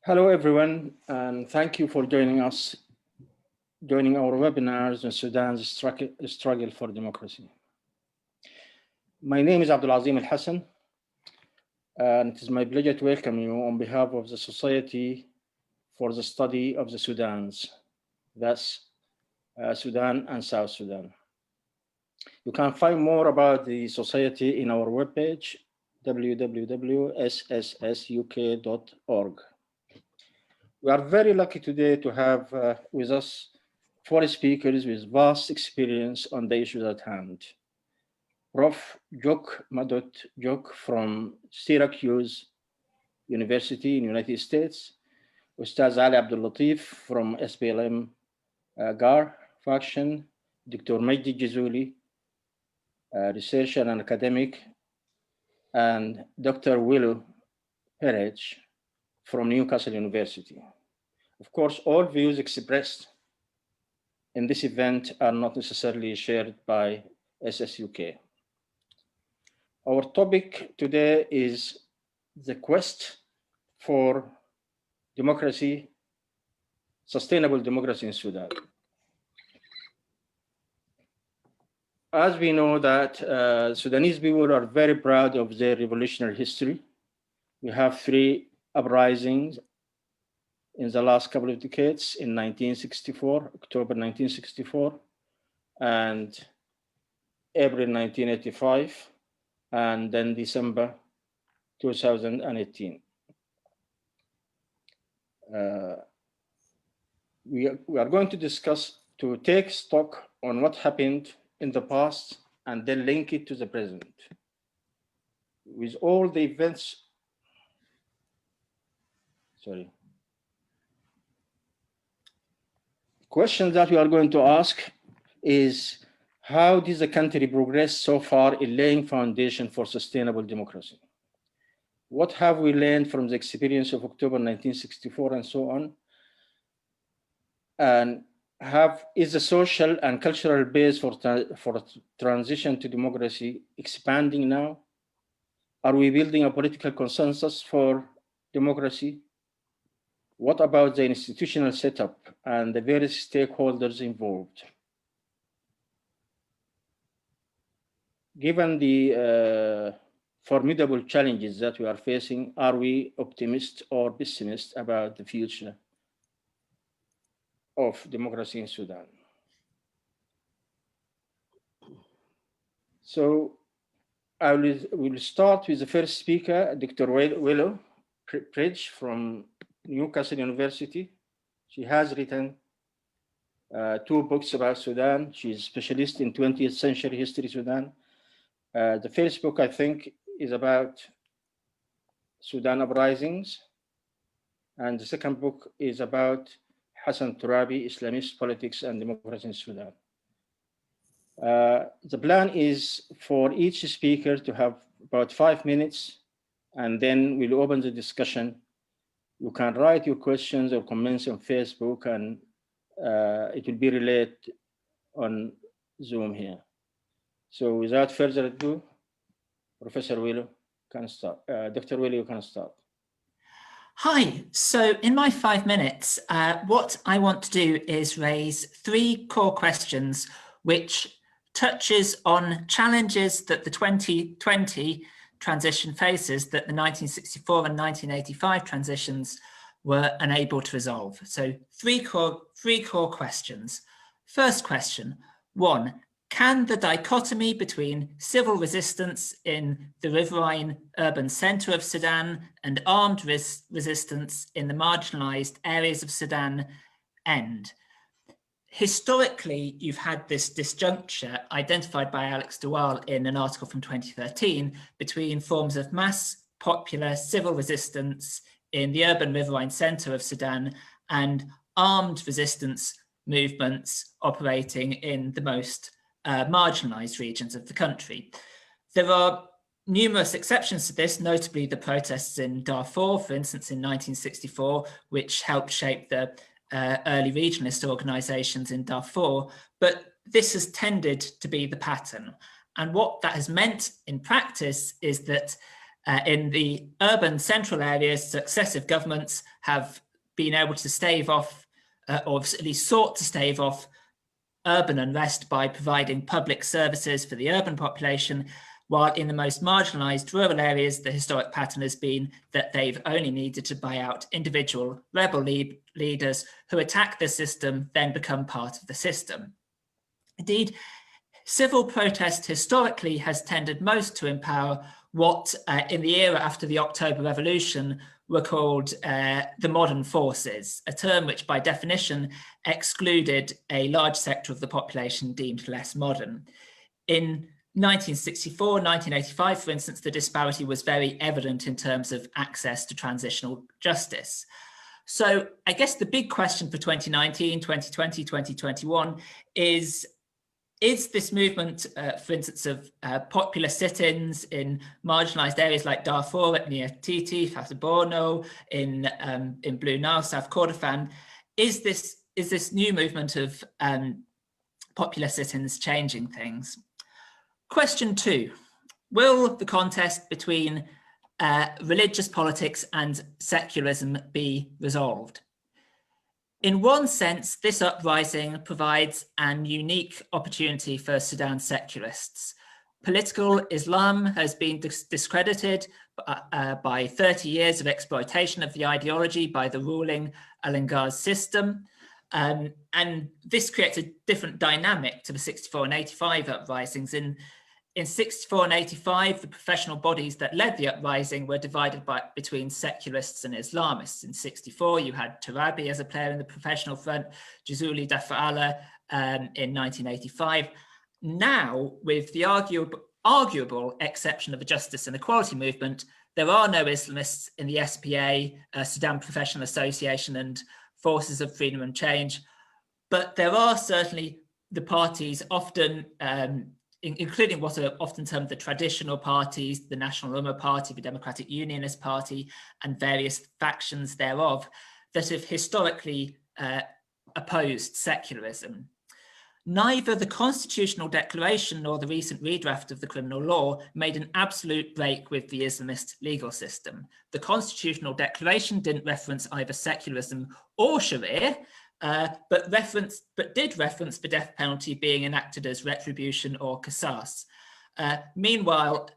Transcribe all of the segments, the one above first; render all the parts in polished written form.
Hello, everyone, and thank you for joining our webinars on Sudan's struggle for democracy. My name is Abdulazim Al-Hassan, and it is my pleasure to welcome you on behalf of the Society for the Study of the Sudans, that's Sudan and South Sudan. You can find more about the Society in our webpage, www.sssuk.org. We are very lucky today to have with us 4 speakers with vast experience on the issues at hand. Prof. Jok Madot Jok from Syracuse University in the United States, Ustaz Ali Abdul Latif from SPLM GAR faction, Dr. Majdi Jazuli, researcher and academic, and Dr. Willow Perech from Newcastle University. Of course, all views expressed in this event are not necessarily shared by SSUK. Our topic today is the quest for democracy, sustainable democracy in Sudan. As we know that Sudanese people are very proud of their revolutionary history. We have 3 uprisings in the last couple of decades, in 1964, October 1964, and April 1985, and then December 2018. We are going to take stock on what happened in the past and then link it to the present. With all the events, questions that we are going to ask is, how did the country progress so far in laying foundation for sustainable democracy? What have we learned from the experience of October 1964 and so on? And is the social and cultural base for transition to democracy expanding now? Are we building a political consensus for democracy? What about the institutional setup and the various stakeholders involved? Given the formidable challenges that we are facing, are we optimist or pessimist about the future of democracy in Sudan? So I will start with the first speaker, Dr. Willow Perech from Newcastle University. She has written 2 books about Sudan. She's a specialist in 20th century history Sudan. The first book, I think, is about Sudan uprisings. And the second book is about Hassan Turabi, Islamist politics and democracy in Sudan. The plan is for each speaker to have about 5 minutes, and then we'll open the discussion. You can write your questions or comments on Facebook, and it will be relayed on Zoom here. So without further ado, Professor Willow can start. Dr. Willow, you can start. Hi, so in my 5 minutes, what I want to do is raise 3 core questions which touches on challenges that the 2020 transition faces that the 1964 and 1985 transitions were unable to resolve. So three core questions. First question, 1, can the dichotomy between civil resistance in the riverine urban center of Sudan and armed resistance in the marginalized areas of Sudan end? Historically, you've had this disjuncture identified by Alex Dewal in an article from 2013 between forms of mass popular civil resistance in the urban riverine center of Sudan and armed resistance movements operating in the most marginalized regions of the country. There are numerous exceptions to this, notably the protests in Darfur, for instance, in 1964, which helped shape the early regionalist organizations in Darfur, but this has tended to be the pattern. And what that has meant in practice is that In the urban central areas, successive governments have been able to stave off, or at least sought to stave off, urban unrest by providing public services for the urban population, while in the most marginalized rural areas, the historic pattern has been that they've only needed to buy out individual rebel leaders who attack the system, then become part of the system. Indeed, civil protest historically has tended most to empower what in the era after the October Revolution were called the modern forces, a term which by definition excluded a large sector of the population deemed less modern. In 1964, 1985, for instance, the disparity was very evident in terms of access to transitional justice. So I guess the big question for 2019, 2020, 2021 is this movement, for instance, of popular sit-ins in marginalized areas like Darfur, near Titi, Fataborno, in Blue Nile, South Kordofan, is this new movement of popular sit-ins changing things? Question 2, will the contest between religious politics and secularism be resolved? In one sense, this uprising provides an unique opportunity for Sudan's secularists. Political Islam has been discredited by 30 years of exploitation of the ideology by the ruling Al-Inghaz system. And this creates a different dynamic to the 64 and 85 uprisings. In 64 and 85, the professional bodies that led the uprising were divided between secularists and Islamists. In 64, you had Tarabi as a player in the professional front, Jazuli Dafa'ala in 1985. Now, with the arguable exception of the Justice and Equality movement, there are no Islamists in the SPA, Sudan Professional Association, and Forces of Freedom and Change, but there are certainly the parties often including what are often termed the traditional parties, the National Ummah Party, the Democratic Unionist Party, and various factions thereof, that have historically opposed secularism. Neither the Constitutional Declaration nor the recent redraft of the criminal law made an absolute break with the Islamist legal system. The Constitutional Declaration didn't reference either secularism or Sharia, but did reference the death penalty being enacted as retribution or qisas. Meanwhile,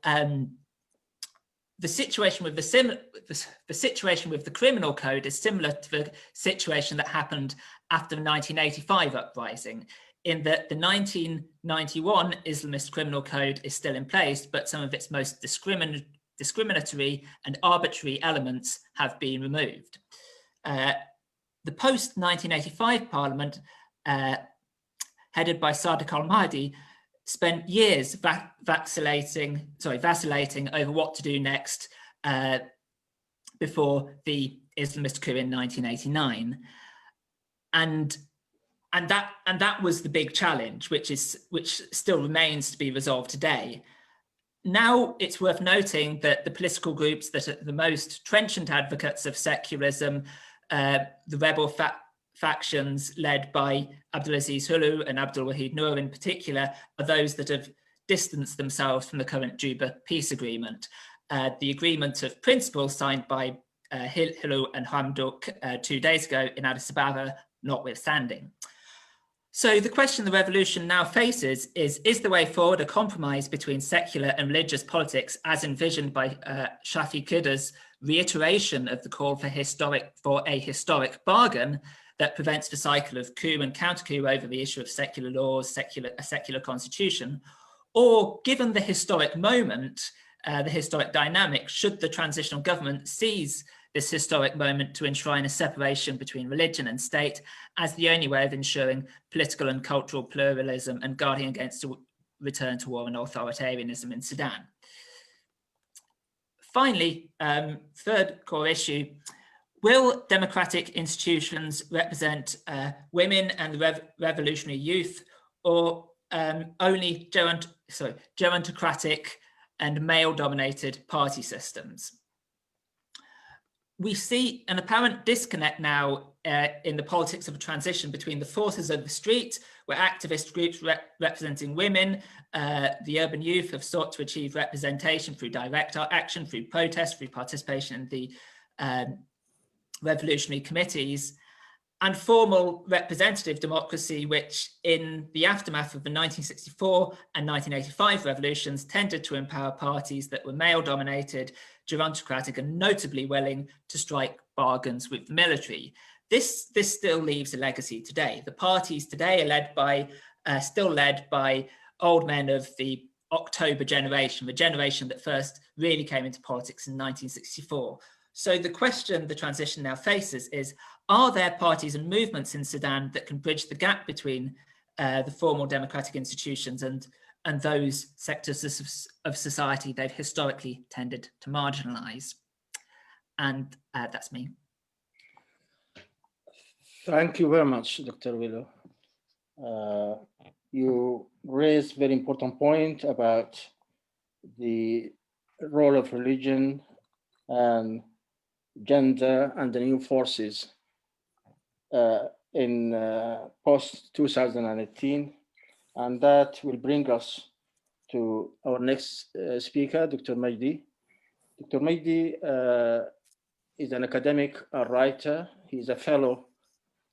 the situation with the criminal code is similar to the situation that happened after the 1985 uprising, in that the 1991 Islamist criminal code is still in place, but some of its most discriminatory and arbitrary elements have been removed. The post-1985 parliament, headed by Sadiq al-Mahdi, spent years vacillating over what to do next before the Islamist coup in 1989, and that was the big challenge, which still remains to be resolved today. Now it's worth noting that the political groups that are the most trenchant advocates of secularism, the rebel factions led by Abdulaziz Hulu and Abdul Wahid Noor in particular, are those that have distanced themselves from the current Juba peace agreement. The agreement of principle signed by Hulu and Hamdok 2 days ago in Addis Ababa notwithstanding. So the question the revolution now faces is the way forward a compromise between secular and religious politics as envisioned by Shafi Qudda's reiteration of the call for a historic bargain that prevents the cycle of coup and counter-coup over the issue of secular laws, a secular constitution, or given the historic moment, the historic dynamic, should the transitional government seize this historic moment to enshrine a separation between religion and state as the only way of ensuring political and cultural pluralism and guarding against a return to war and authoritarianism in Sudan. Finally, third core issue, will democratic institutions represent women and revolutionary youth, or only gerontocratic and male-dominated party systems? We see an apparent disconnect now in the politics of a transition between the forces of the street, where activist groups representing women, the urban youth have sought to achieve representation through direct action, through protest, through participation in the revolutionary committees, and formal representative democracy, which in the aftermath of the 1964 and 1985 revolutions tended to empower parties that were male-dominated, gerontocratic, and notably willing to strike bargains with the military. This still leaves a legacy today. The parties today are still led by old men of the October generation, the generation that first really came into politics in 1964. So the question the transition now faces is, are there parties and movements in Sudan that can bridge the gap between the formal democratic institutions and those sectors of society they've historically tended to marginalize? And that's me. Thank you very much, Dr. Willow. You raised a very important point about the role of religion and gender and the new forces in post-2018. And that will bring us to our next speaker, Dr. Majdi. Dr. Majdi is an academic writer. He is a fellow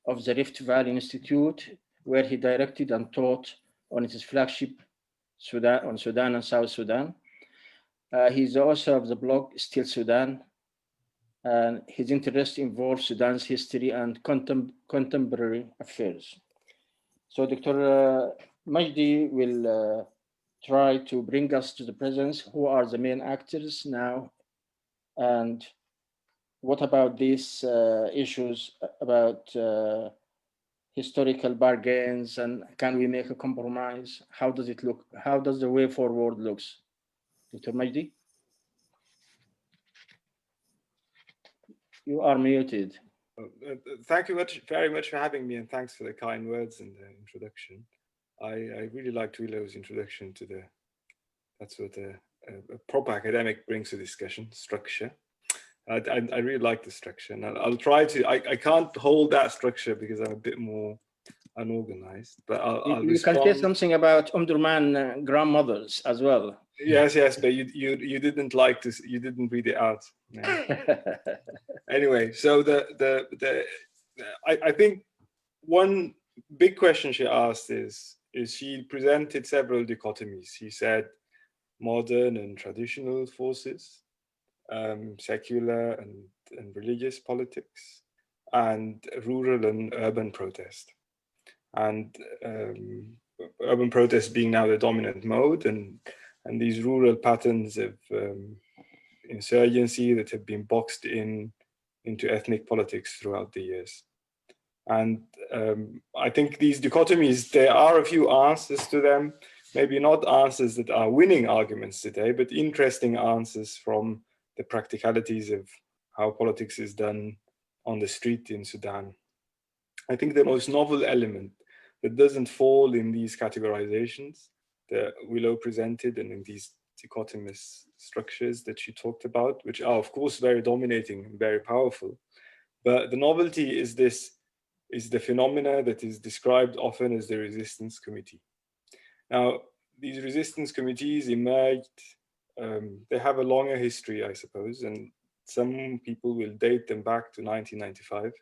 of the Rift Valley Institute, where he directed and taught on its flagship Sudan and South Sudan. He's the author of the blog Still Sudan, and his interest involves Sudan's history and contemporary affairs. So Dr. Majdi will try to bring us to the present. Who are the main actors now? And what about these issues about historical bargains, and can we make a compromise? How does it look? How does the way forward looks? Dr. Majdi? You are muted. Thank you very much for having me, and thanks for the kind words and the introduction. I really liked Willow's introduction to that's what a proper academic brings to discussion, structure. I really like the structure, and I'll try to, I can't hold that structure because I'm a bit more unorganized, but I'll you can say something about Omdurman grandmothers as well. Yes, but you didn't like to, you didn't read it out. No. Anyway, so I think one big question she asked is she presented several dichotomies. She said modern and traditional forces, secular and religious politics, and rural and urban protest. And urban protest being now the dominant mode, and these rural patterns of insurgency that have been boxed into ethnic politics throughout the years. And I think these dichotomies, there are a few answers to them, maybe not answers that are winning arguments today, but interesting answers from the practicalities of how politics is done on the street in Sudan. I think the most novel element that doesn't fall in these categorizations that Willow presented and in these dichotomous structures that she talked about, which are of course very dominating and very powerful. But the novelty is the phenomena that is described often as the resistance committee. Now, these resistance committees emerged, they have a longer history, I suppose, and some people will date them back to 1995.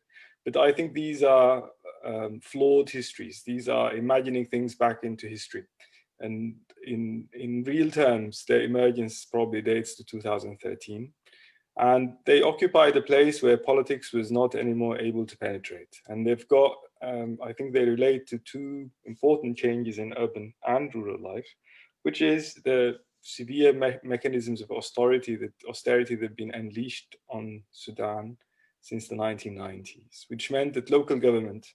But I think these are flawed histories. These are imagining things back into history. And in real terms, their emergence probably dates to 2013. And they occupied a place where politics was not anymore able to penetrate. And they've got, I think they relate to two important changes in urban and rural life, which is the severe mechanisms of austerity that have been unleashed on Sudan since the 1990s, which meant that local government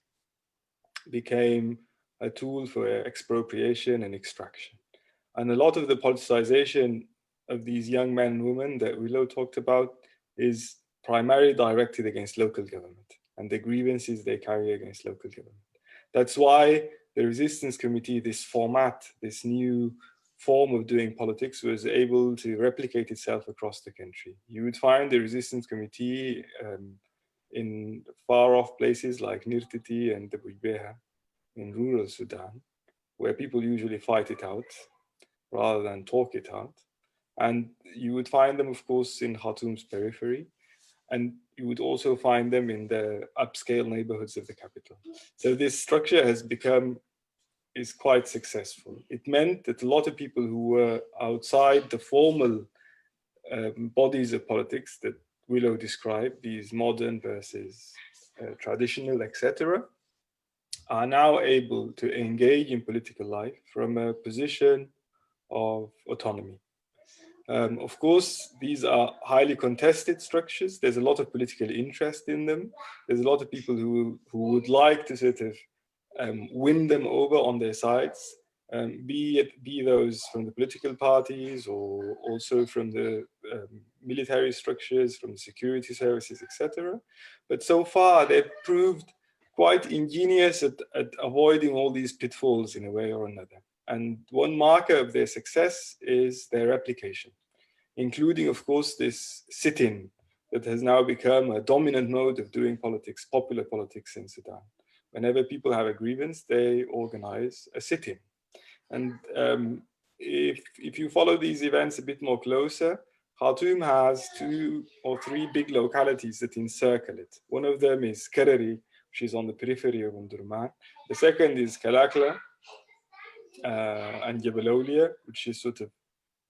became a tool for expropriation and extraction. And a lot of the politicization of these young men and women that Willow talked about is primarily directed against local government and the grievances they carry against local government. That's why the resistance committee, this format, this new form of doing politics, was able to replicate itself across the country. You would find the resistance committee in far off places like Nirtiti and the Buibeha, in rural Sudan, where people usually fight it out rather than talk it out. And you would find them, of course, in Khartoum's periphery. And you would also find them in the upscale neighborhoods of the capital. So this structure is quite successful. It meant that a lot of people who were outside the formal bodies of politics that Willow described, these modern versus traditional, etc., are now able to engage in political life from a position of autonomy. Of course, these are highly contested structures. There's a lot of political interest in them. There's a lot of people who would like to sort of win them over on their sides, be those from the political parties or also from the military structures, from the security services, etc. But so far, they've proved quite ingenious at avoiding all these pitfalls in a way or another. And one marker of their success is their application, including, of course, this sit-in that has now become a dominant mode of doing politics, popular politics in Sudan. Whenever people have a grievance, they organize a sit-in. And if you follow these events a bit more closer, Khartoum has 2 or 3 big localities that encircle it. One of them is Karari, which is on the periphery of Omdurman. The second is Kalakla and Jebel Awliya, which is sort of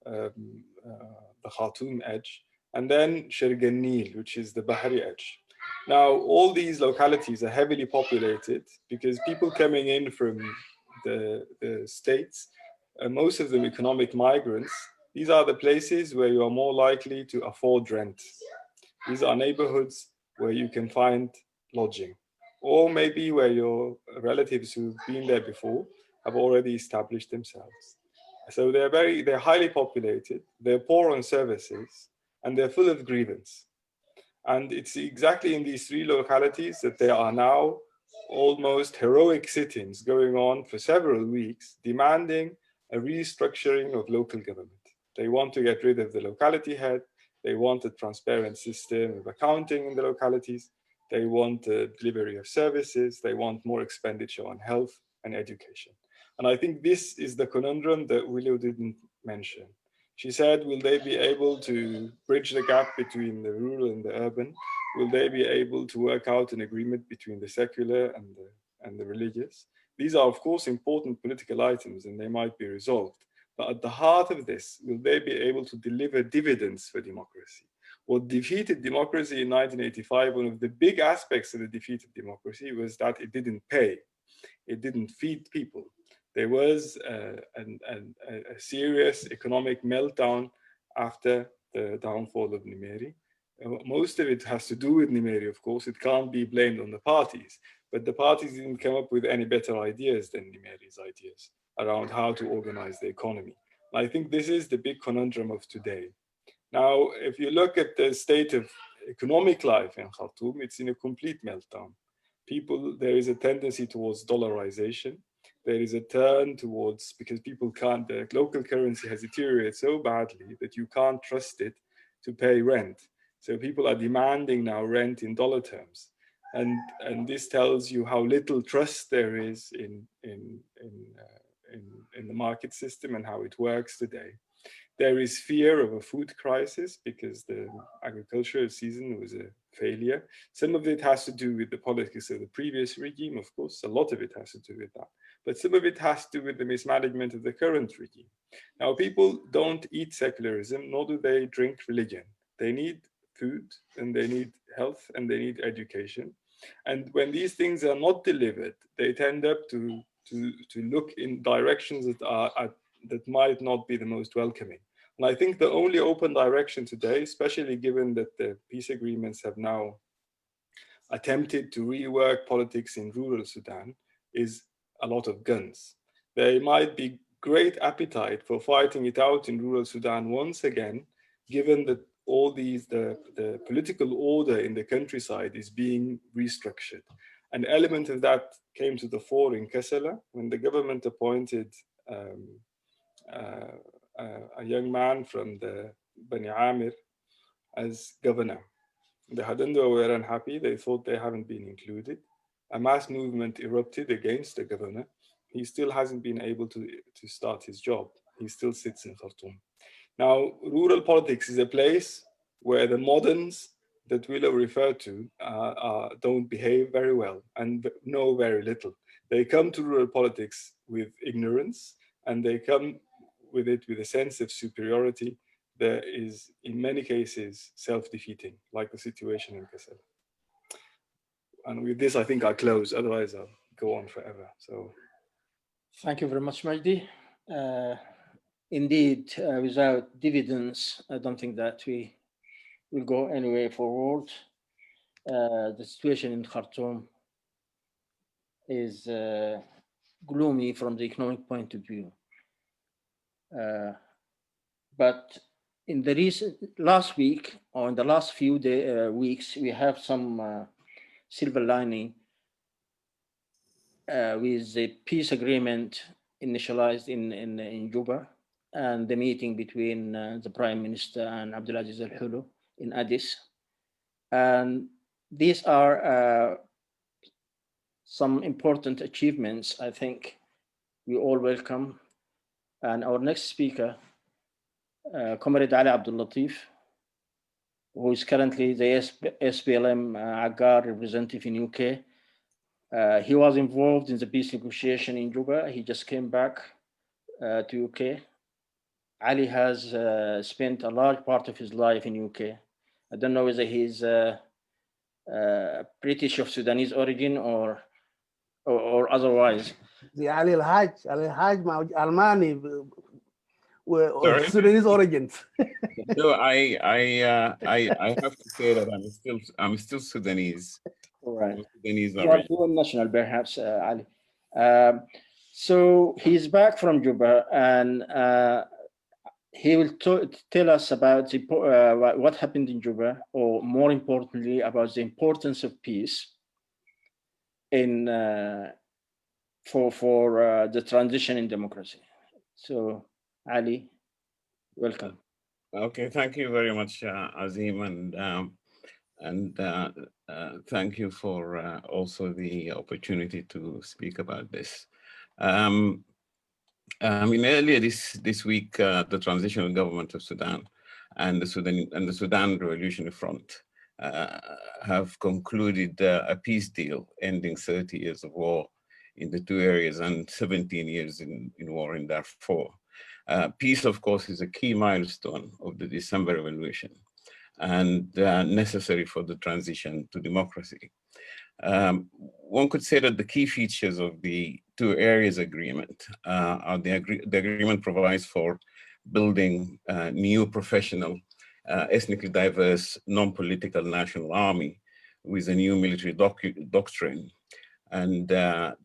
the Khartoum edge. And then Sherganil, which is the Bahari edge. Now, all these localities are heavily populated because people coming in from the states, most of them economic migrants, these are the places where you are more likely to afford rent. These are neighborhoods where you can find lodging, or maybe where your relatives who've been there before have already established themselves. So they're highly populated, they're poor on services, and they're full of grievance. And it's exactly in these 3 localities that there are now almost heroic sit-ins going on for several weeks, demanding a restructuring of local government. They want to get rid of the locality head. They want a transparent system of accounting in the localities. They want the delivery of services. They want more expenditure on health and education. And I think this is the conundrum that Willow didn't mention. She said, will they be able to bridge the gap between the rural and the urban? Will they be able to work out an agreement between the secular and the religious? These are, of course, important political items and they might be resolved. But at the heart of this, will they be able to deliver dividends for democracy? What defeated democracy in 1985, one of the big aspects of the defeat of democracy was that it didn't pay. It didn't feed people. There was a serious economic meltdown after the downfall of Nimeri. Most of it has to do with Nimeri, of course. It can't be blamed on the parties, but the parties didn't come up with any better ideas than Nimeri's ideas around how to organize the economy. And I think this is the big conundrum of today. Now, if you look at the state of economic life in Khartoum, it's in a complete meltdown. There is a tendency towards dollarization. There is a turn towards, because people can't, the local currency has deteriorated so badly that you can't trust it to pay rent. So people are demanding now rent in dollar terms. And this tells you how little trust there is in the market system and how it works today. There is fear of a food crisis because the agricultural season was a failure. Some of it has to do with the politics of the previous regime, of course. A lot of it has to do with that. But some of it has to do with the mismanagement of the current regime. Now, people don't eat secularism, nor do they drink religion. They need food, and they need health, and they need education. And when these things are not delivered, they tend up to look in directions that might not be the most welcoming. And I think the only open direction today, especially given that the peace agreements have now attempted to rework politics in rural Sudan, is a lot of guns. There might be great appetite for fighting it out in rural Sudan once again, given that all the political order in the countryside is being restructured. An element of that came to the fore in Kassala when the government appointed a young man from the Bani Amir as governor. The Hadendoa were unhappy. They thought they haven't been included. a mass movement erupted against the governor, he still hasn't been able to start his job. He still sits in Khartoum. Now, rural politics is a place where the moderns that Willow referred to don't behave very well and know very little. They come to rural politics with ignorance, and they come with it with a sense of superiority that is, in many cases, self-defeating, like the situation in Kassel. And with this, I think I'll close, otherwise I'll go on forever. So, thank you very much, Majdi. Indeed, without dividends, I don't think that we will go anywhere forward. The situation in Khartoum is gloomy from the economic point of view. But in the last week, or in the last few weeks, we have some silver lining with the peace agreement initialized in Juba, and the meeting between the Prime Minister and Abdulaziz Al-Hulu in Addis. And these are some important achievements, I think we all welcome. And our next speaker, Comrade Ali Abdul Latif, who is currently the SPLM Agar representative in UK. He was involved in the peace negotiation in Juba. He just came back to UK. Ali has spent a large part of his life in UK. I don't know whether he's British of Sudanese origin or otherwise. The Ali Al-Hajj Almani Sorry? Sudanese origins. No, I have to say that I'm still Sudanese. All right. Sudanese You are origin. dual national, perhaps, Ali. So he's back from Juba, and he will tell us about what happened in Juba, or more importantly, about the importance of peace in for the transition in democracy. So, Ali, welcome. Okay, thank you very much, Azim, and thank you for also the opportunity to speak about this. Earlier this week, the transitional government of Sudan and the Sudan Revolutionary Front have concluded a peace deal ending 30 years of war in the two areas and 17 years in war in Darfur. Peace, of course, is a key milestone of the December Revolution and necessary for the transition to democracy. One could say that the key features of the two areas agreement are the agreement provides for building a new professional, ethnically diverse, non-political national army with a new military doctrine. And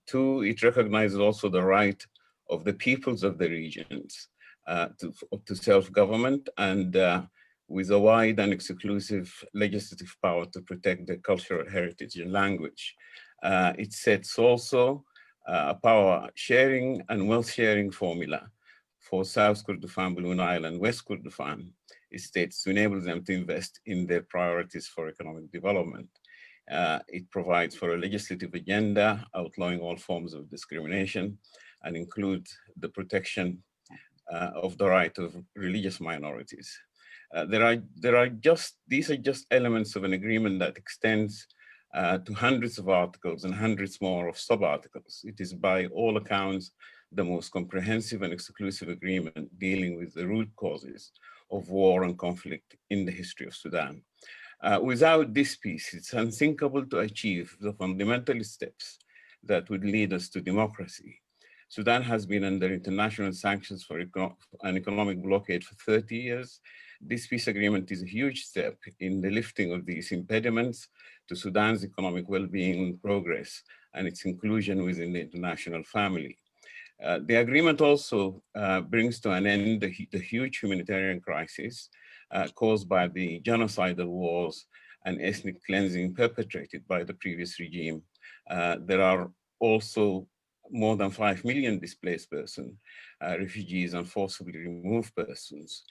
two, it recognizes also the right of the peoples of the regions to self-government and with a wide and exclusive legislative power to protect their cultural heritage and language. It sets also a power sharing and wealth sharing formula for South Kordofan, Blue Nile, and West Kordofan states to enable them to invest in their priorities for economic development. It provides for a legislative agenda outlawing all forms of discrimination and include the protection of the right of religious minorities. These are just elements of an agreement that extends to hundreds of articles and hundreds more of sub-articles. It is by all accounts the most comprehensive and exclusive agreement dealing with the root causes of war and conflict in the history of Sudan. Without this peace, it's unthinkable to achieve the fundamental steps that would lead us to democracy. Sudan has been under international sanctions for an economic blockade for 30 years. This peace agreement is a huge step in the lifting of these impediments to Sudan's economic well-being and progress and its inclusion within the international family. The agreement also brings to an end the huge humanitarian crisis caused by the genocidal wars and ethnic cleansing perpetrated by the previous regime. There are also more than 5 million displaced persons, refugees and forcibly removed persons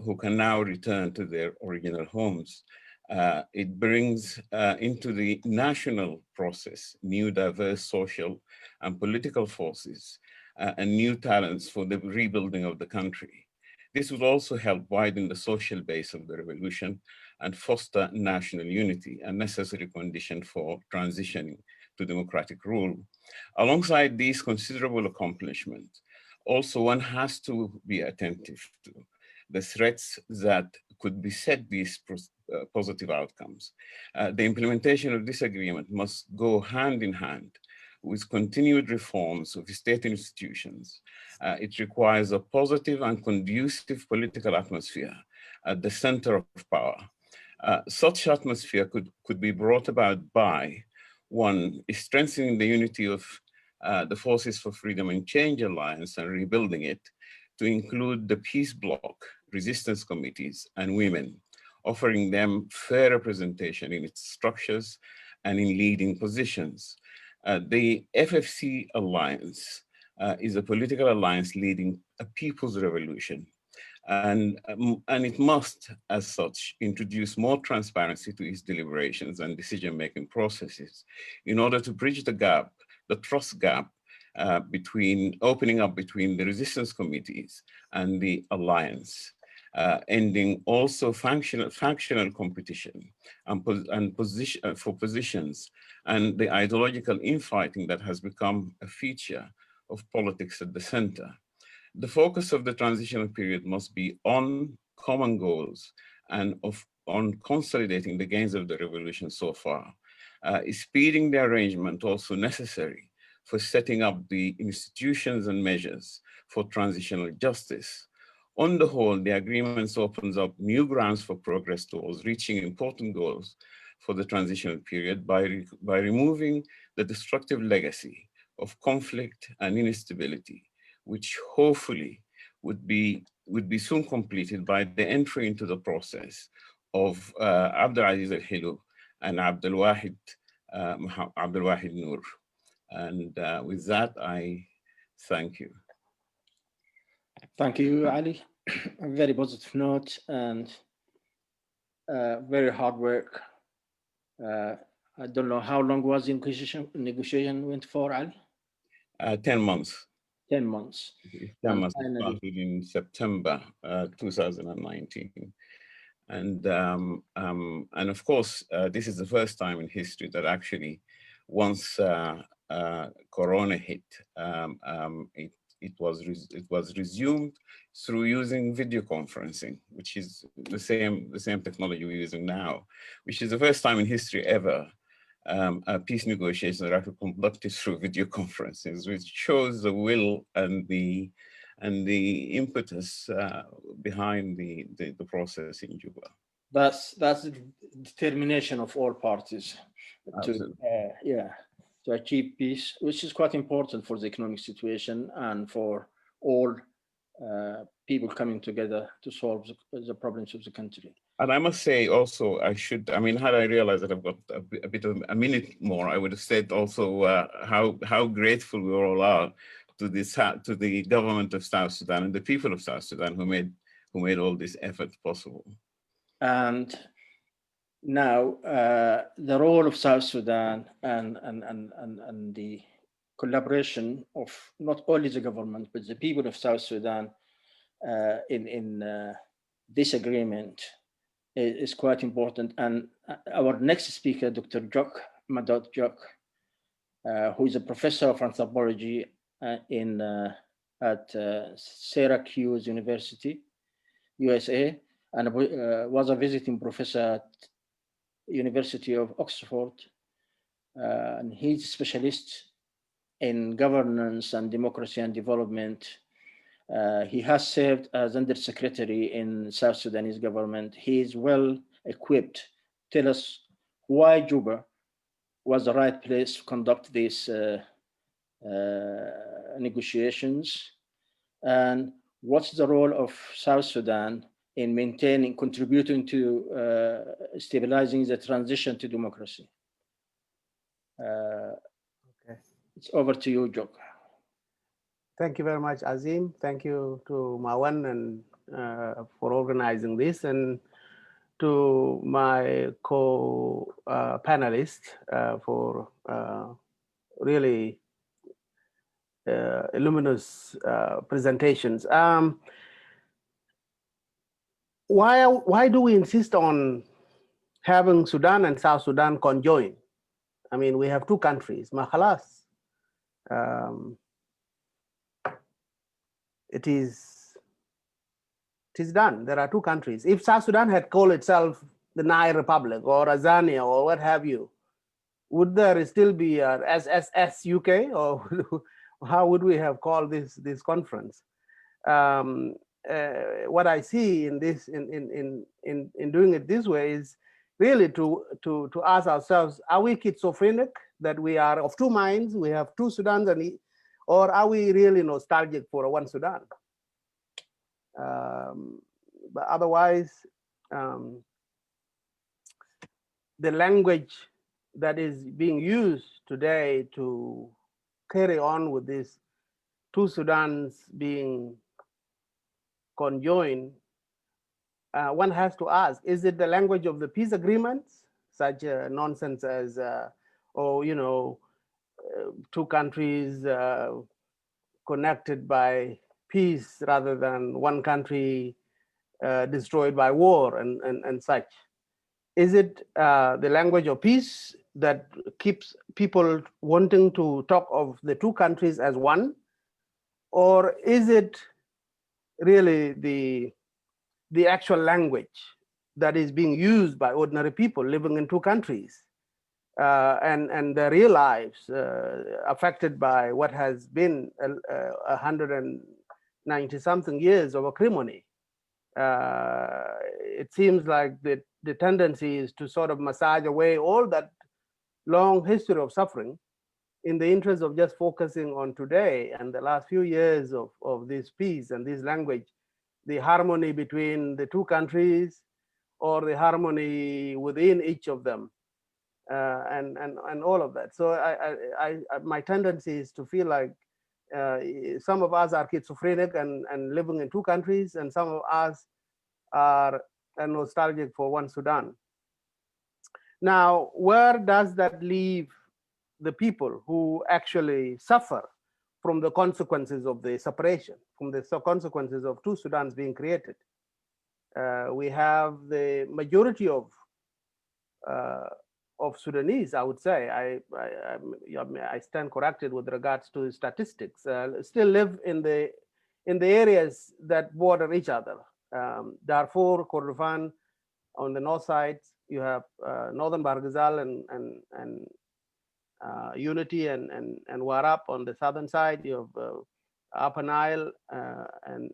who can now return to their original homes. It brings into the national process new diverse social and political forces and new talents for the rebuilding of the country. This will also help widen the social base of the revolution and foster national unity, a necessary condition for transitioning to democratic rule. Alongside these considerable accomplishments, also one has to be attentive to the threats that could beset these positive outcomes. The implementation of this agreement must go hand in hand with continued reforms of state institutions. It requires a positive and conducive political atmosphere at the center of power. Such atmosphere could be brought about by, one, strengthening the unity of the Forces for Freedom and Change Alliance and rebuilding it to include the peace bloc, resistance committees, and women, offering them fair representation in its structures and in leading positions. The FFC Alliance is a political alliance leading a people's revolution. And it must, as such, introduce more transparency to its deliberations and decision-making processes in order to bridge the gap, the trust gap, opening up between the resistance committees and the alliance, ending also functional competition and positions and the ideological infighting that has become a feature of politics at the center. The focus of the transitional period must be on common goals and on consolidating the gains of the revolution so far. Speeding the arrangement also necessary for setting up the institutions and measures for transitional justice. On the whole, the agreement opens up new grounds for progress towards reaching important goals for the transitional period by removing the destructive legacy of conflict and instability, which hopefully would be soon completed by the entry into the process of Abdulaziz Al-Hilu and Abdelwahid Noor. And with that, I thank you. Thank you, Ali. A very positive note and very hard work. I don't know how long was the negotiation went for, Ali? 10 months. 10 months. 10 months started in September 2019. And of course, this is the first time in history that actually once Corona hit, it was resumed through using video conferencing, which is the same technology we're using now, which is the first time in history ever peace negotiations are actually conducted through video conferences, which shows the will and the impetus behind the process in Juba. That's the determination of all parties to achieve peace, which is quite important for the economic situation and for all people coming together to solve the problems of the country. And I must say also, had I realized that I've got a bit of a minute more, I would have said also how grateful we all are to the government of South Sudan and the people of South Sudan who made all this effort possible. And now the role of South Sudan and the collaboration of not only the government but the people of South Sudan in this agreement is quite important. And our next speaker, Dr. Madad Jok, who is a professor of anthropology at Syracuse University, USA, and was a visiting professor at University of Oxford. And he's a specialist in governance and democracy and development. He has served as undersecretary in South Sudanese government. He is well equipped. Tell us why Juba was the right place to conduct these negotiations, and what's the role of South Sudan in contributing to stabilizing the transition to democracy. Okay. It's over to you, Jok. Thank you very much, Azim. Thank you to Mawan and for organizing this, and to my co-panelists for really luminous presentations. Why do we insist on having Sudan and South Sudan conjoin? I mean, we have two countries, Makhalas. It is done. There are two countries. If South Sudan had called itself the Nile Republic or Azania or what have you, would there still be a SSS UK, or how would we have called this conference? What I see in this, in doing it this way, is really to ask ourselves: are we schizophrenic, that we are of two minds? We have two Sudans, or are we really nostalgic for one Sudan? But otherwise, the language that is being used today to carry on with this two Sudans being conjoined, one has to ask, is it the language of the peace agreements, such nonsense as, two countries connected by peace rather than one country destroyed by war and such? Is it the language of peace that keeps people wanting to talk of the two countries as one? Or is it really the actual language that is being used by ordinary people living in two countries and their real lives affected by what has been 190-something years of acrimony? It seems like the tendency is to sort of massage away all that long history of suffering in the interest of just focusing on today and the last few years of this peace and this language, the harmony between the two countries or the harmony within each of them, and all of that. So my tendency is to feel like some of us are schizophrenic and living in two countries, and some of us are nostalgic for one Sudan. Now, where does that leave the people who actually suffer from the consequences of the separation, from the consequences of two Sudans being created? We have the majority of Sudanese, I would say, I stand corrected with regards to statistics, still live in the areas that border each other. Darfur, Kordofan on the north side, you have northern Barghazal and Unity and Warab on the southern side. You have Upper Nile and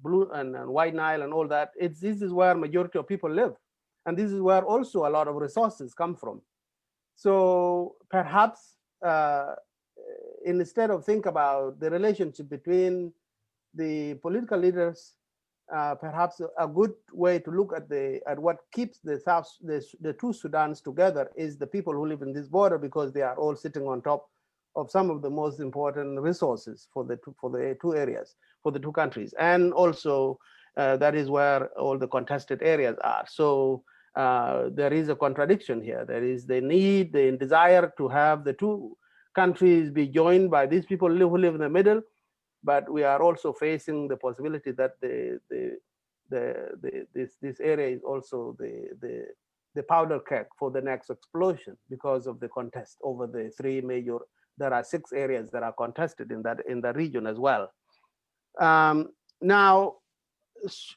Blue and White Nile and all that. This is where majority of people live, and this is where also a lot of resources come from. So perhaps instead of think about the relationship between the political leaders, perhaps a good way to look at what keeps the two Sudans together is the people who live in this border, because they are all sitting on top of some of the most important resources for the two areas, for the two countries, and also that is where all the contested areas are. So there is a contradiction here. There is the need, the desire to have the two countries be joined by these people who live in the middle. But we are also facing the possibility that this area is also the powder keg for the next explosion, because of the contest over the three major. There are 6 areas that are contested in that region as well. Now,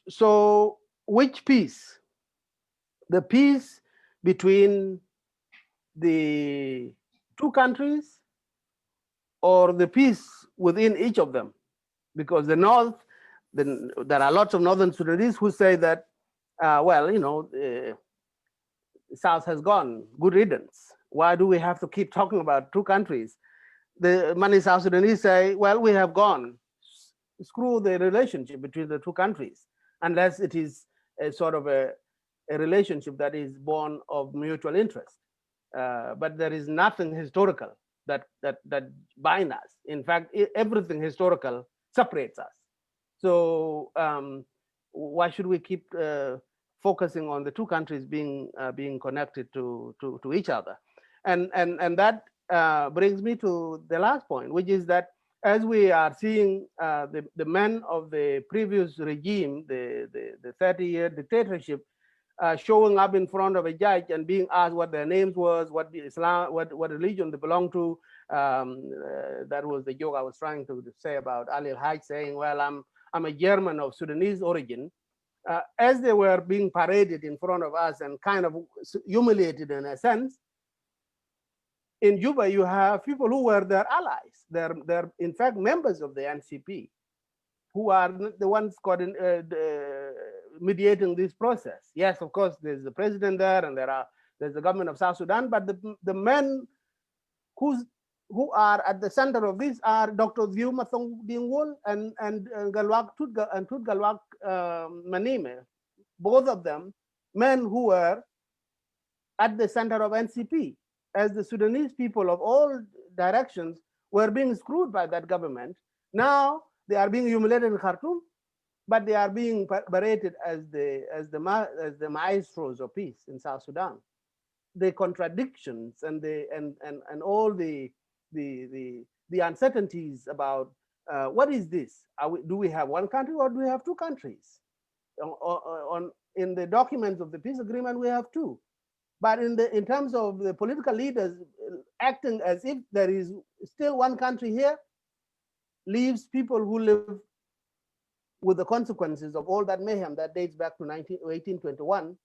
so which peace? The peace between the two countries, or the peace within each of them? Because the North, there are lots of Northern Sudanese who say that, South has gone, good riddance. Why do we have to keep talking about two countries? The many South Sudanese say, well, we have gone. Screw the relationship between the two countries, unless it is a sort of a relationship that is born of mutual interest. But there is nothing historical that binds us. In fact, everything historical separates us. So why should we keep focusing on the two countries being connected to each other. And that brings me to the last point, which is that as we are seeing the men of the previous regime, the 30-year dictatorship, showing up in front of a judge and being asked what their names was, what Islam, what religion they belong to. That was the joke I was trying to say about Ali al-Hajj saying, well, I'm a German of Sudanese origin. As they were being paraded in front of us and kind of humiliated in a sense, in Juba, you have people who were their allies. They're in fact members of the NCP, who are the ones mediating this process. Yes, of course, there's the president there, and there's the government of South Sudan, but the men who are at the center of this are Dr. Ziu Mathong Dingwol and Galwak Tut Galwak Manime, both of them men who were at the center of NCP, as the Sudanese people of all directions were being screwed by that government. Now they are being humiliated in Khartoum, but they are being paraded as the maestros of peace in South Sudan. The contradictions and all the uncertainties about what is this? Do we have one country or do we have two countries? In the documents of the peace agreement, we have two. But in terms of the political leaders acting as if there is still one country here, leaves people who live with the consequences of all that mayhem that dates back to 1821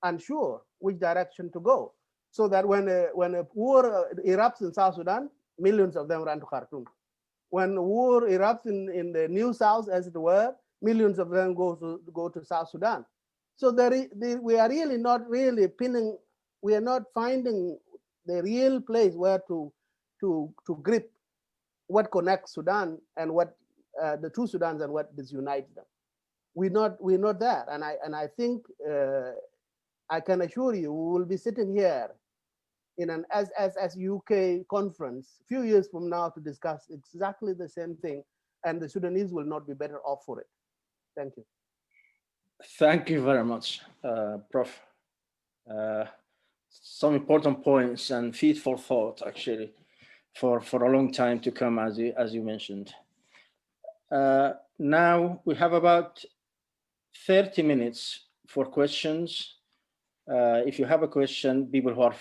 unsure which direction to go. So that when a war erupts in South Sudan, millions of them run to Khartoum. When war erupts in the New South, as it were, millions of them go to South Sudan. So we are really not really pinning. We are not finding the real place where to grip what connects Sudan and what the two Sudans and what disunites them. We're not there, and I think I can assure you we will be sitting here in an as UK conference a few years from now to discuss exactly the same thing, and the Sudanese will not be better off for it. Thank you. Thank you very much, Prof. Some important points and feed for thought, actually, for a long time to come, as you mentioned. Now we have about 30 minutes for questions. If you have a question, people who are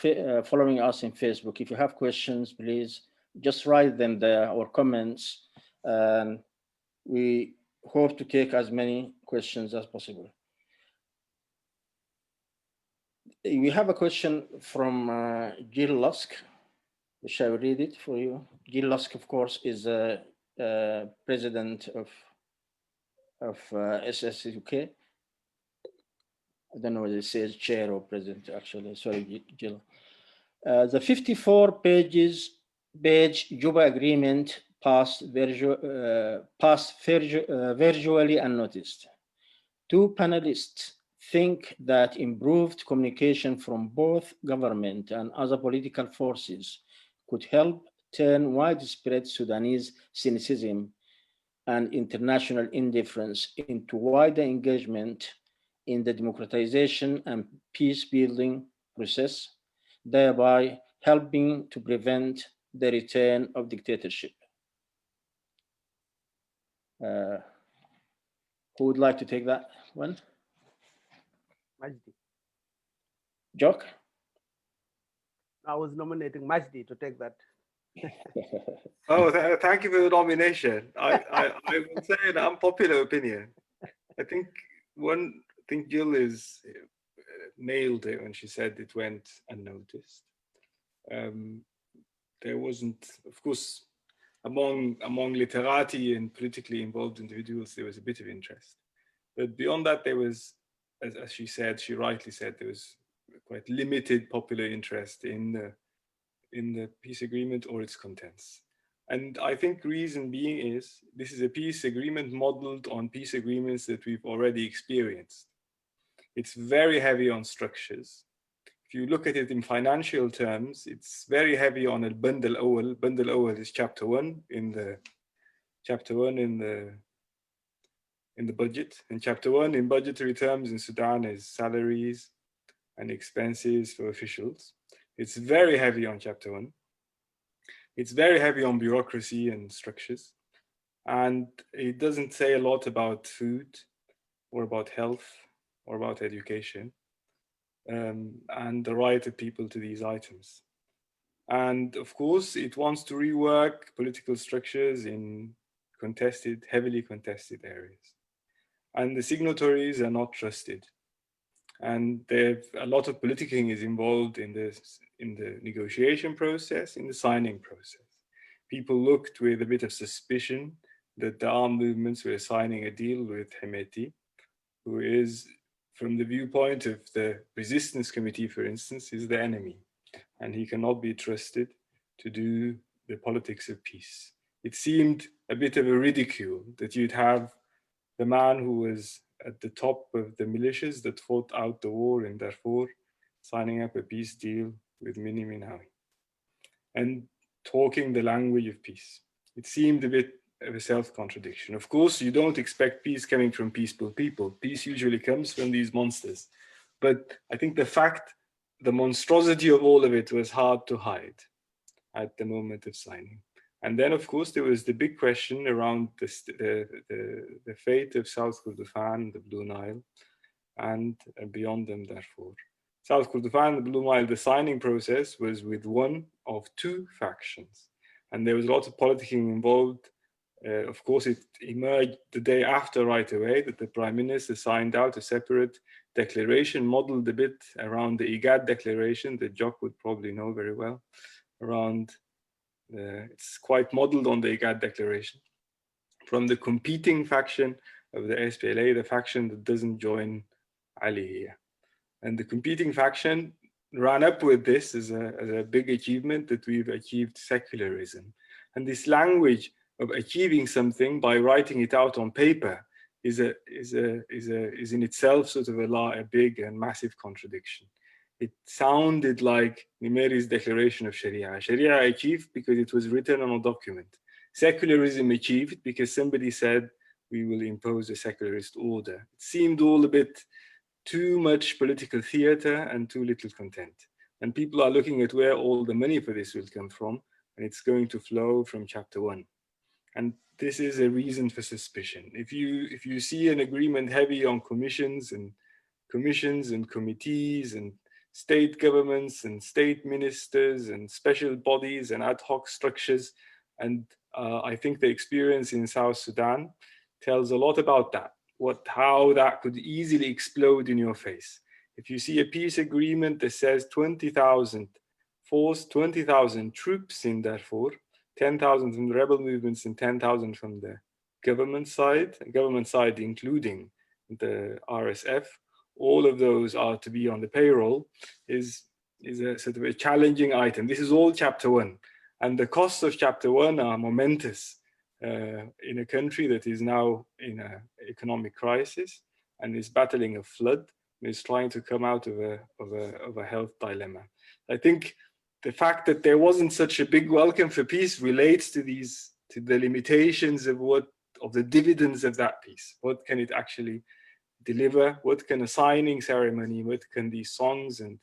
following us in Facebook, if you have questions, please just write them there or comments. And we hope to take as many questions as possible. We have a question from Jill Lusk, which I will read it for you. Jill Lusk, of course, is president of SSUK. I don't know whether it says chair or president, actually. Sorry, Jill. The 54-page Juba agreement passed virtually unnoticed. Two panelists think that improved communication from both government and other political forces could help turn widespread Sudanese cynicism and international indifference into wider engagement in the democratization and peace-building process, thereby helping to prevent the return of dictatorship. Who would like to take that one? Majdi. Jock? I was nominating Majdi to take that. Oh, thank you for the nomination. I would say an unpopular opinion. I think Jill is nailed it when she said it went unnoticed. There wasn't, of course, among literati and politically involved individuals, there was a bit of interest. But beyond that, there was, as she said, she rightly said, there was quite limited popular interest in the peace agreement or its contents. And I think reason being is, this is a peace agreement modeled on peace agreements that we've already experienced. It's very heavy on structures. If you look at it in financial terms, it's very heavy on a bundle awal. Bundle awal is chapter one in the in the budget. And chapter 1 in budgetary terms in Sudan is salaries and expenses for officials. It's very heavy on chapter 1. It's very heavy on bureaucracy and structures. And it doesn't say a lot about food or about health or about education and the right of people to these items. And of course, it wants to rework political structures in contested, heavily contested areas. And the signatories are not trusted. And a lot of politicking is involved in the negotiation process, in the signing process. People looked with a bit of suspicion that the armed movements were signing a deal with Hemeti, who is, from the viewpoint of the resistance committee, for instance, is the enemy. And he cannot be trusted to do the politics of peace. It seemed a bit of a ridicule that you'd have the man who was at the top of the militias that fought out the war in Darfur signing up a peace deal with Mini Minawi and talking the language of peace. It seemed a bit of a self-contradiction. Of course, you don't expect peace coming from peaceful people. Peace usually comes from these monsters. But I think the monstrosity of all of it was hard to hide at the moment of signing. And then, of course, there was the big question around the fate of South Kordofan, the Blue Nile, and beyond them, Darfur. South Kordofan, the Blue Nile, the signing process was with one of two factions. And there was a lot of politicking involved. Of course, it emerged the day after right away that the Prime Minister signed out a separate declaration modeled a bit around the IGAD declaration that Jock would probably know very well. It's quite modeled on the IGAD declaration. From the competing faction of the SPLA, the faction that doesn't join Ali here. And the competing faction ran up with this as a big achievement that we've achieved secularism. And this language of achieving something by writing it out on paper is in itself sort of a big and massive contradiction. It sounded like Nimeri's declaration of Sharia. Sharia achieved because it was written on a document. Secularism achieved because somebody said, we will impose a secularist order. It seemed all a bit too much political theater and too little content. And people are looking at where all the money for this will come from, and it's going to flow from chapter 1. And this is a reason for suspicion. If you see an agreement heavy on commissions and committees and state governments and state ministers and special bodies and ad hoc structures, and I think the experience in South Sudan tells a lot about that, how that could easily explode in your face. If you see a peace agreement that says 20,000 force, 20,000 troops in Darfur, 10,000 from the rebel movements and 10,000 from the government side including the RSF, all of those are to be on the payroll, is a sort of a challenging item. This is all chapter 1. And the costs of chapter 1 are momentous in a country that is now in an economic crisis and is battling a flood and is trying to come out of a health dilemma. I think the fact that there wasn't such a big welcome for peace relates to the limitations of the dividends of that peace. What can it actually deliver? What can a signing ceremony, what can these songs and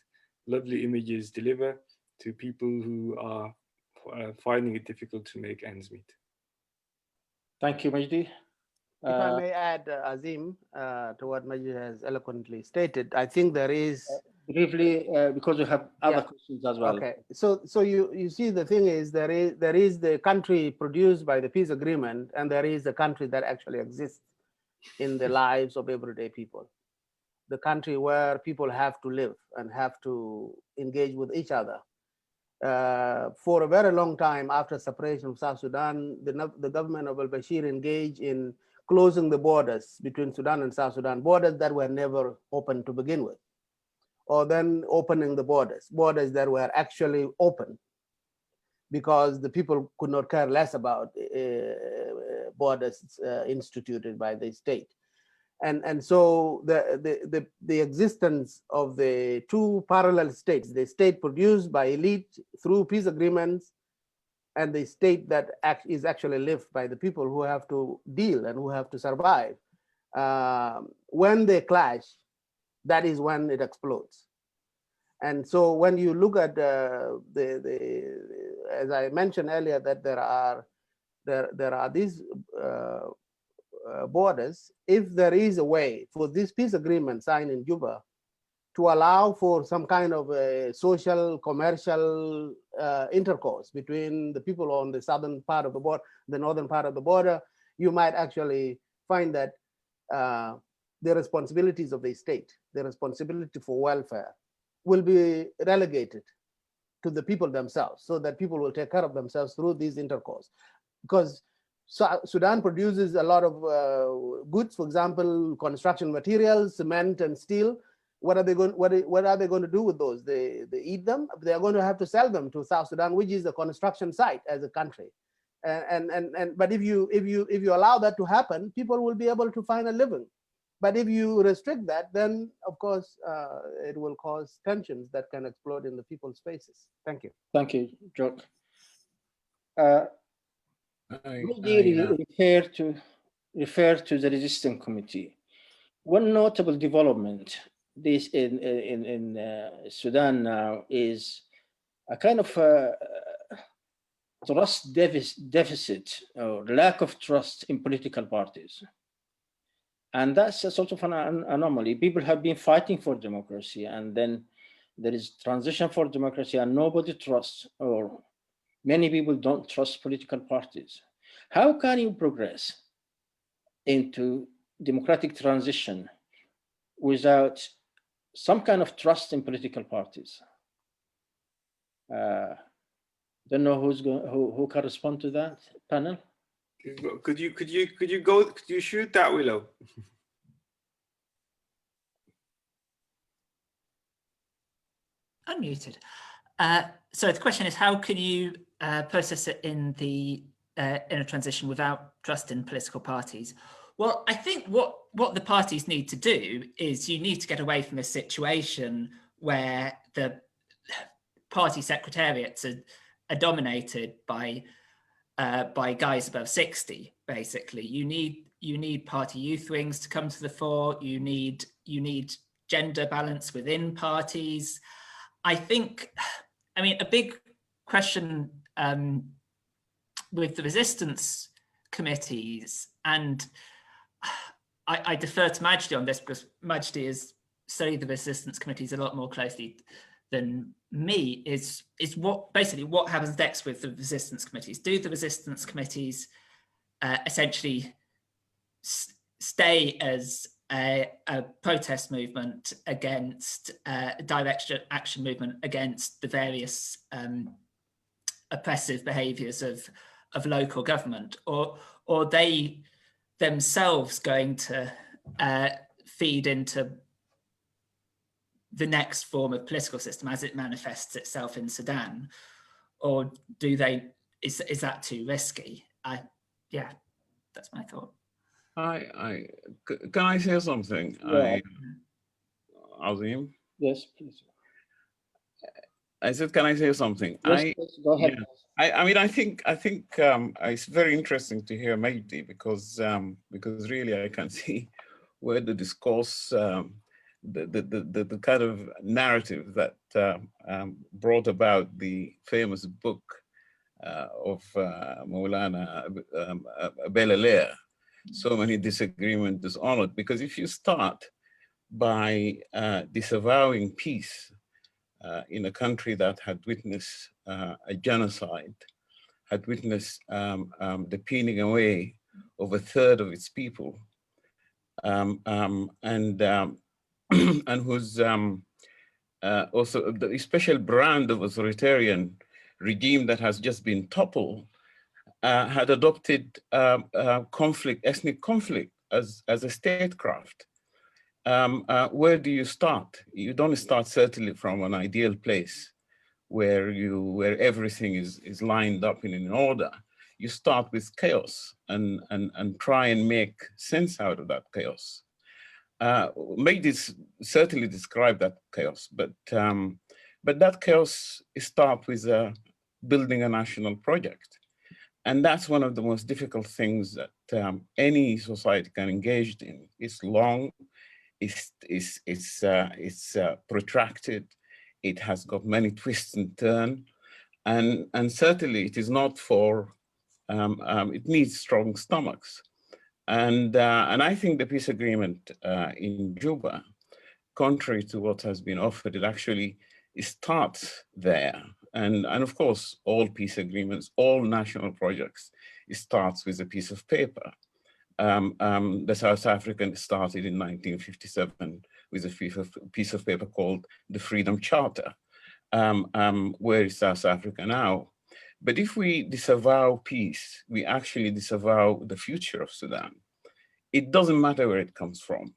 lovely images deliver to people who are finding it difficult to make ends meet? Thank you, Majdi. If I may add, Azim, to what Majid has eloquently stated, I think there is... Briefly, because we have other questions as well. Okay, so you see, the thing is, there is the country produced by the peace agreement, and there is the country that actually exists in the lives of everyday people. The country where people have to live and have to engage with each other. For a very long time after separation of South Sudan, the government of al-Bashir engaged in closing the borders between Sudan and South Sudan, borders that were never open to begin with, or then opening the borders that were actually open because the people could not care less about borders instituted by the state. And so the existence of the two parallel states, the state produced by elite through peace agreements and the state that is actually lived by the people who have to deal and who have to survive, when they clash, that is when it explodes. And so when you look at as I mentioned earlier, that there are these borders, if there is a way for this peace agreement signed in Juba to allow for some kind of a social, commercial intercourse between the people on the southern part of the border, the northern part of the border, you might actually find that the responsibilities of the state, the responsibility for welfare, will be relegated to the people themselves, so that people will take care of themselves through these intercourse. Because Sudan produces a lot of goods, for example, construction materials, cement and steel. What are they going? What are they going to do with those? They eat them. They are going to have to sell them to South Sudan, which is a construction site as a country. But if you allow that to happen, people will be able to find a living. But if you restrict that, then of course it will cause tensions that can explode in the people's faces. Thank you. Thank you, George. I refer to the resistance committee. One notable development this in Sudan now is a kind of trust deficit or lack of trust in political parties. And that's a sort of an anomaly. People have been fighting for democracy, and then there is transition for democracy and nobody trusts, or many people don't trust political parties. How can you progress into democratic transition without some kind of trust in political parties? Don't know who can respond to that panel. Could you shoot that, Willow? Unmuted. So the question is, how can you process it in a transition without trust in political parties? Well, I think what the parties need to do is you need to get away from a situation where the party secretariats are dominated by guys above 60. Basically, you need party youth wings to come to the fore. You need gender balance within parties. I mean, a big question with the resistance committees, and I defer to Majdi on this because Majdi has studied the resistance committees a lot more closely than me, is what happens next with the resistance committees. Do the resistance committees essentially stay as a protest movement against direct action movement against the various oppressive behaviours of local government, or are they themselves going to feed into the next form of political system as it manifests itself in Sudan, or is that too risky? Yeah, that's my thought. Can I say something? Yeah. Azim? Yes, please. I said, can I say something? Yes, please, go ahead. Yeah. I mean, I think it's very interesting to hear Majdi because really I can see where the discourse, the kind of narrative that brought about the famous book of Maulana Belalea, So Many Disagreements Dishonored. Because if you start by disavowing peace in a country that had witnessed a genocide, had witnessed the peeling away of a third of its people, and whose also the special brand of authoritarian regime that has just been toppled, had adopted ethnic conflict as a statecraft. Where do you start? You don't start certainly from an ideal place where everything is lined up in an order. You start with chaos and try and make sense out of that chaos. Majdi certainly describe that chaos, but that chaos starts with building a national project. And that's one of the most difficult things that any society can engage in. It's long, it's protracted, it has got many twists and turns, and certainly it is not for, it needs strong stomachs. And I think the peace agreement in Juba, contrary to what has been offered, it actually starts there. And of course, all peace agreements, all national projects, it starts with a piece of paper. The South African started in 1957 with a piece of paper called the Freedom Charter. Where is South Africa now? But if we disavow peace, we actually disavow the future of Sudan. It doesn't matter where it comes from.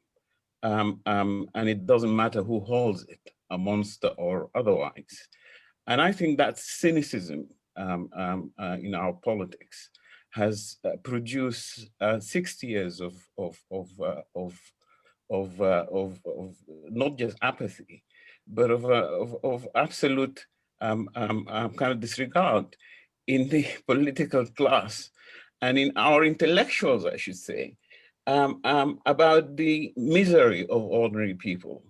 And it doesn't matter who holds it, a monster or otherwise. And I think that cynicism in our politics has produced 60 years of not just apathy, but of absolute kind of disregard in the political class and in our intellectuals, I should say, about the misery of ordinary people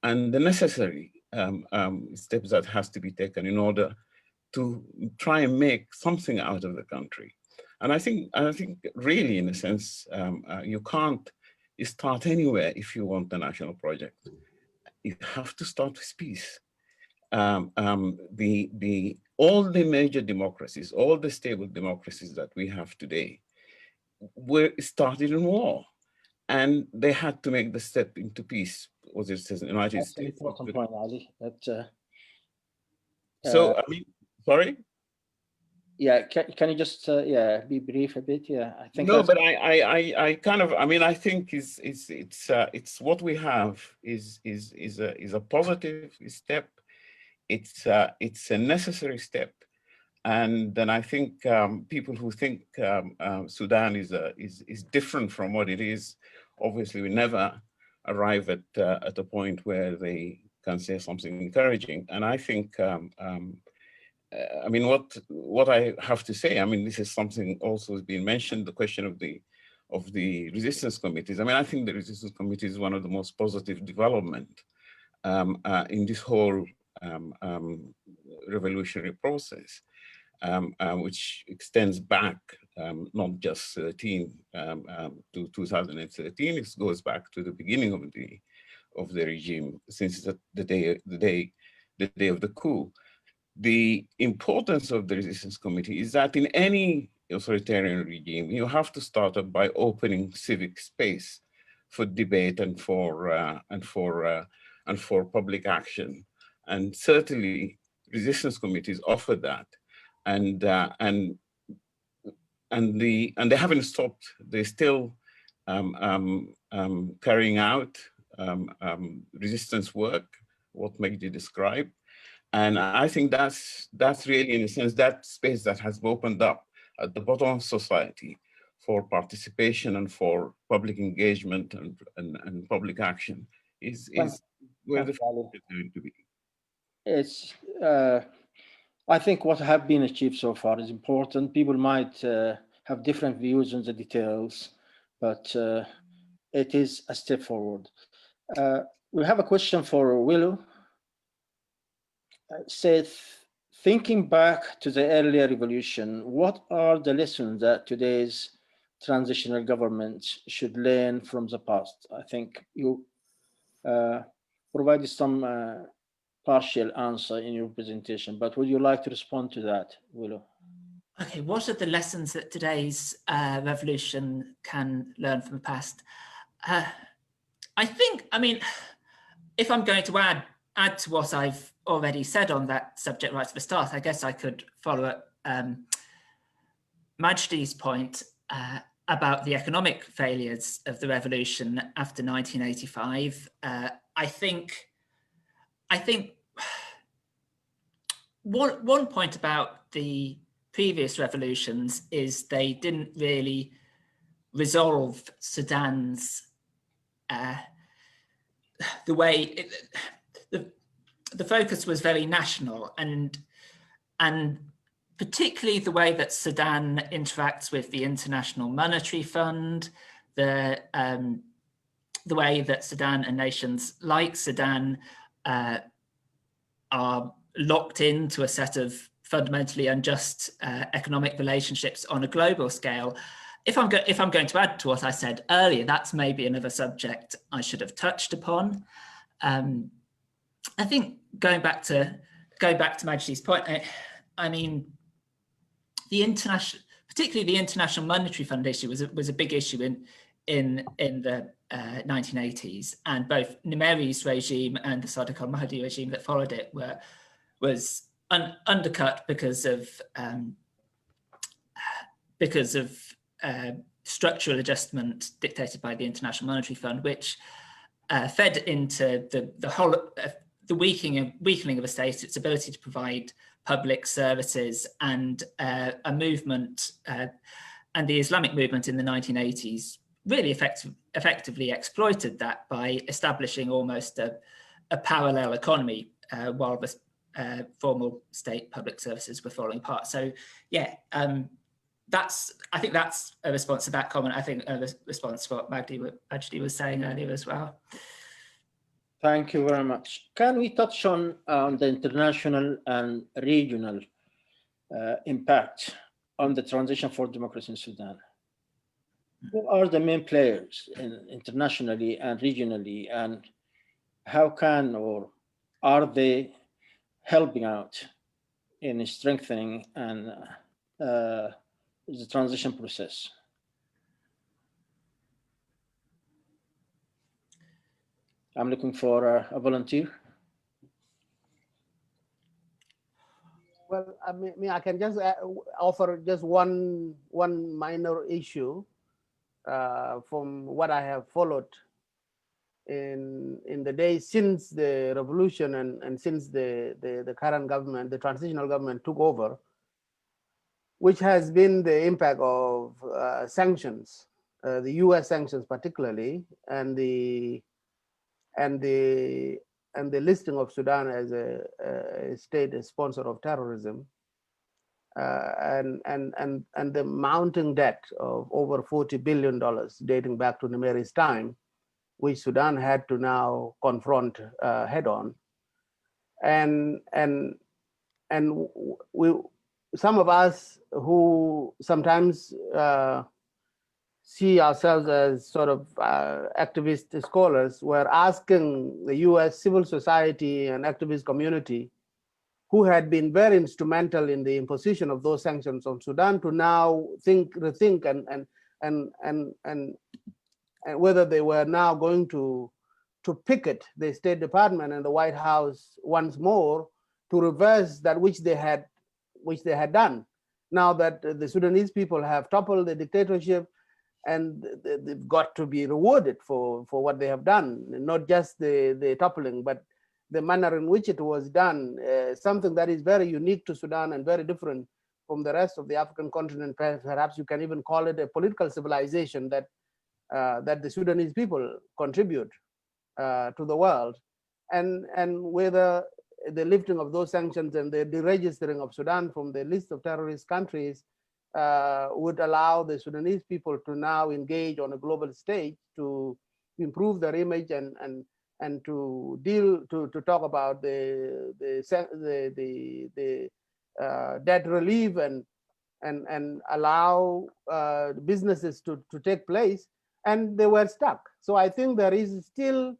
and the necessary steps that has to be taken in order to try and make something out of the country. And I think really, in a sense, you can't start anywhere if you want a national project. You have to start with peace. All the major democracies, all the stable democracies that we have today were started in war. And they had to make the step into peace, was it the United That's States? an important point, Ali. That, So, I mean, sorry? yeah, can you just be brief a bit? Yeah, I think No, that's, but I kind of, I mean, I think it's what we have is a positive step. It's a necessary step. And then I think people who think Sudan is different from what it is, obviously we never arrive at a point where they can say something encouraging. And I think, I mean, what I have to say, I mean, this is something also has been mentioned, the question of the resistance committees. I mean, I think the resistance committee is one of the most positive development in this whole revolutionary process. Which extends back not just 13 to 2013. It goes back to the beginning of the regime, since the day of the coup. The importance of the resistance committee is that in any authoritarian regime, you have to start up by opening civic space for debate and for public action, and certainly resistance committees offer that. And they haven't stopped. They're still carrying out resistance work, what Megdi described. And I think that's really, in a sense, that space that has opened up at the bottom of society for participation and for public engagement and public action is where the future is going to be. it's, I think what have been achieved so far is important. People might have different views on the details, but it is a step forward. We have a question for Willow. Says, thinking back to the earlier revolution, what are the lessons that today's transitional governments should learn from the past? I think you provided some partial answer in your presentation, but would you like to respond to that, Willow? Okay, what are the lessons that today's revolution can learn from the past? I think, I mean, if I'm going to add to what I've already said on that subject right at the start, I guess I could follow up Majdi's point about the economic failures of the revolution after 1985. I think one point about the previous revolutions is they didn't really resolve Sudan's the way the focus was very national, and particularly the way that Sudan interacts with the International Monetary Fund, the way that Sudan and nations like Sudan are locked into a set of fundamentally unjust economic relationships on a global scale. If I'm going to add to what I said earlier, that's maybe another subject I should have touched upon. I think going back to Majdi's point, I mean, particularly the International Monetary Fund issue was a big issue in the 1980s, and both Numeri's regime and the Sadiq al-Mahdi regime that followed it was undercut because of structural adjustment dictated by the International Monetary Fund, which fed into the weakening of a state, its ability to provide public services, and a movement, and the Islamic movement in the 1980s really effectively exploited that by establishing almost a parallel economy while the formal state public services were falling apart. So yeah, I think that's a response to that comment. I think a response to what Majdi was saying earlier as well. Thank you very much. Can we touch on the international and regional impact on the transition for democracy in Sudan? Who are the main players internationally and regionally, and how can or are they helping out in strengthening and the transition process? I'm looking for a volunteer. Well, I mean, I can just offer just one minor issue from what I have followed in the days since the revolution and since the current government, the transitional government, took over, which has been the impact of sanctions, the U.S. sanctions particularly, and the listing of Sudan as a state, a sponsor of terrorism, and the mounting debt of over $40 billion dating back to Numeri's time, which Sudan had to now confront head on. And some of us who sometimes see ourselves as sort of activist scholars were asking the US civil society and activist community, who had been very instrumental in the imposition of those sanctions on Sudan, to now rethink and whether they were now going to picket the State Department and the White House once more to reverse that which they had done. Now that the Sudanese people have toppled the dictatorship, and they've got to be rewarded for what they have done, not just the toppling, but the manner in which it was done, something that is very unique to Sudan and very different from the rest of the African continent. Perhaps you can even call it a political civilization that the Sudanese people contribute to the world, and whether the lifting of those sanctions and the deregistering of Sudan from the list of terrorist countries would allow the Sudanese people to now engage on a global stage to improve their image and to talk about the debt relief and allow businesses to take place, and they were stuck. So I think there is still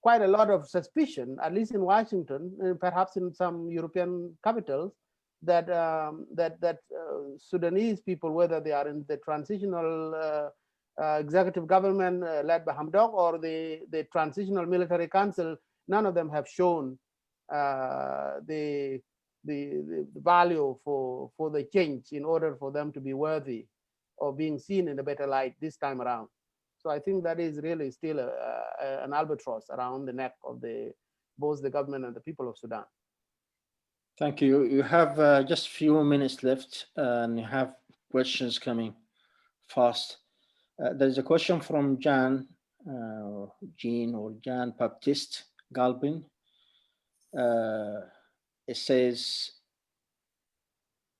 quite a lot of suspicion, at least in Washington, perhaps in some European capitals, that Sudanese people, whether they are in the transitional executive government led by Hamdok or the transitional military council, none of them have shown the value for the change in order for them to be worthy of being seen in a better light this time around. So I think that is really still an albatross around the neck of both the government and the people of Sudan. Thank you. You have just a few minutes left, and you have questions coming fast. There's a question from Jean Baptiste Galpin. It says,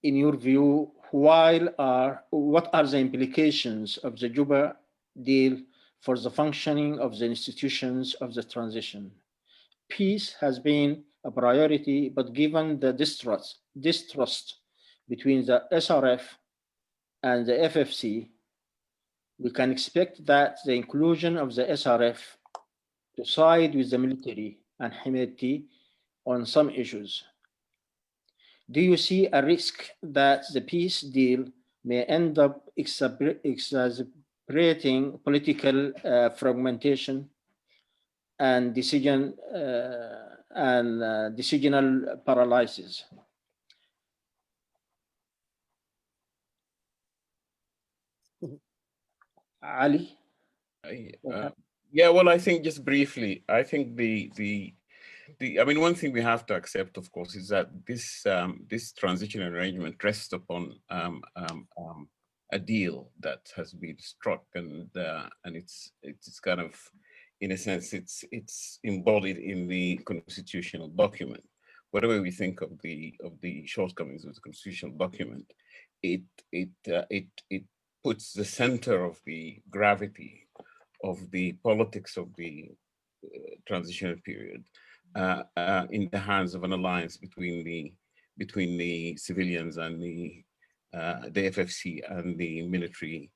in your view, what are the implications of the Juba deal for the functioning of the institutions of the transition? Peace has been a priority, but given the distrust between the SRF and the FFC, we can expect that the inclusion of the SRF to side with the military and Hemeti on some issues. Do you see a risk that the peace deal may end up exacerbating political fragmentation and decisional paralysis? Ali? Yeah, well, I think just briefly, I think I mean, one thing we have to accept, of course, is that this this transition arrangement rests upon a deal that has been struck, and it's kind of, in a sense, it's embodied in the constitutional document. Whatever we think of the shortcomings of the constitutional document, it puts the center of the gravity of the politics of the transitional period in the hands of an alliance between the civilians and the FFC and the military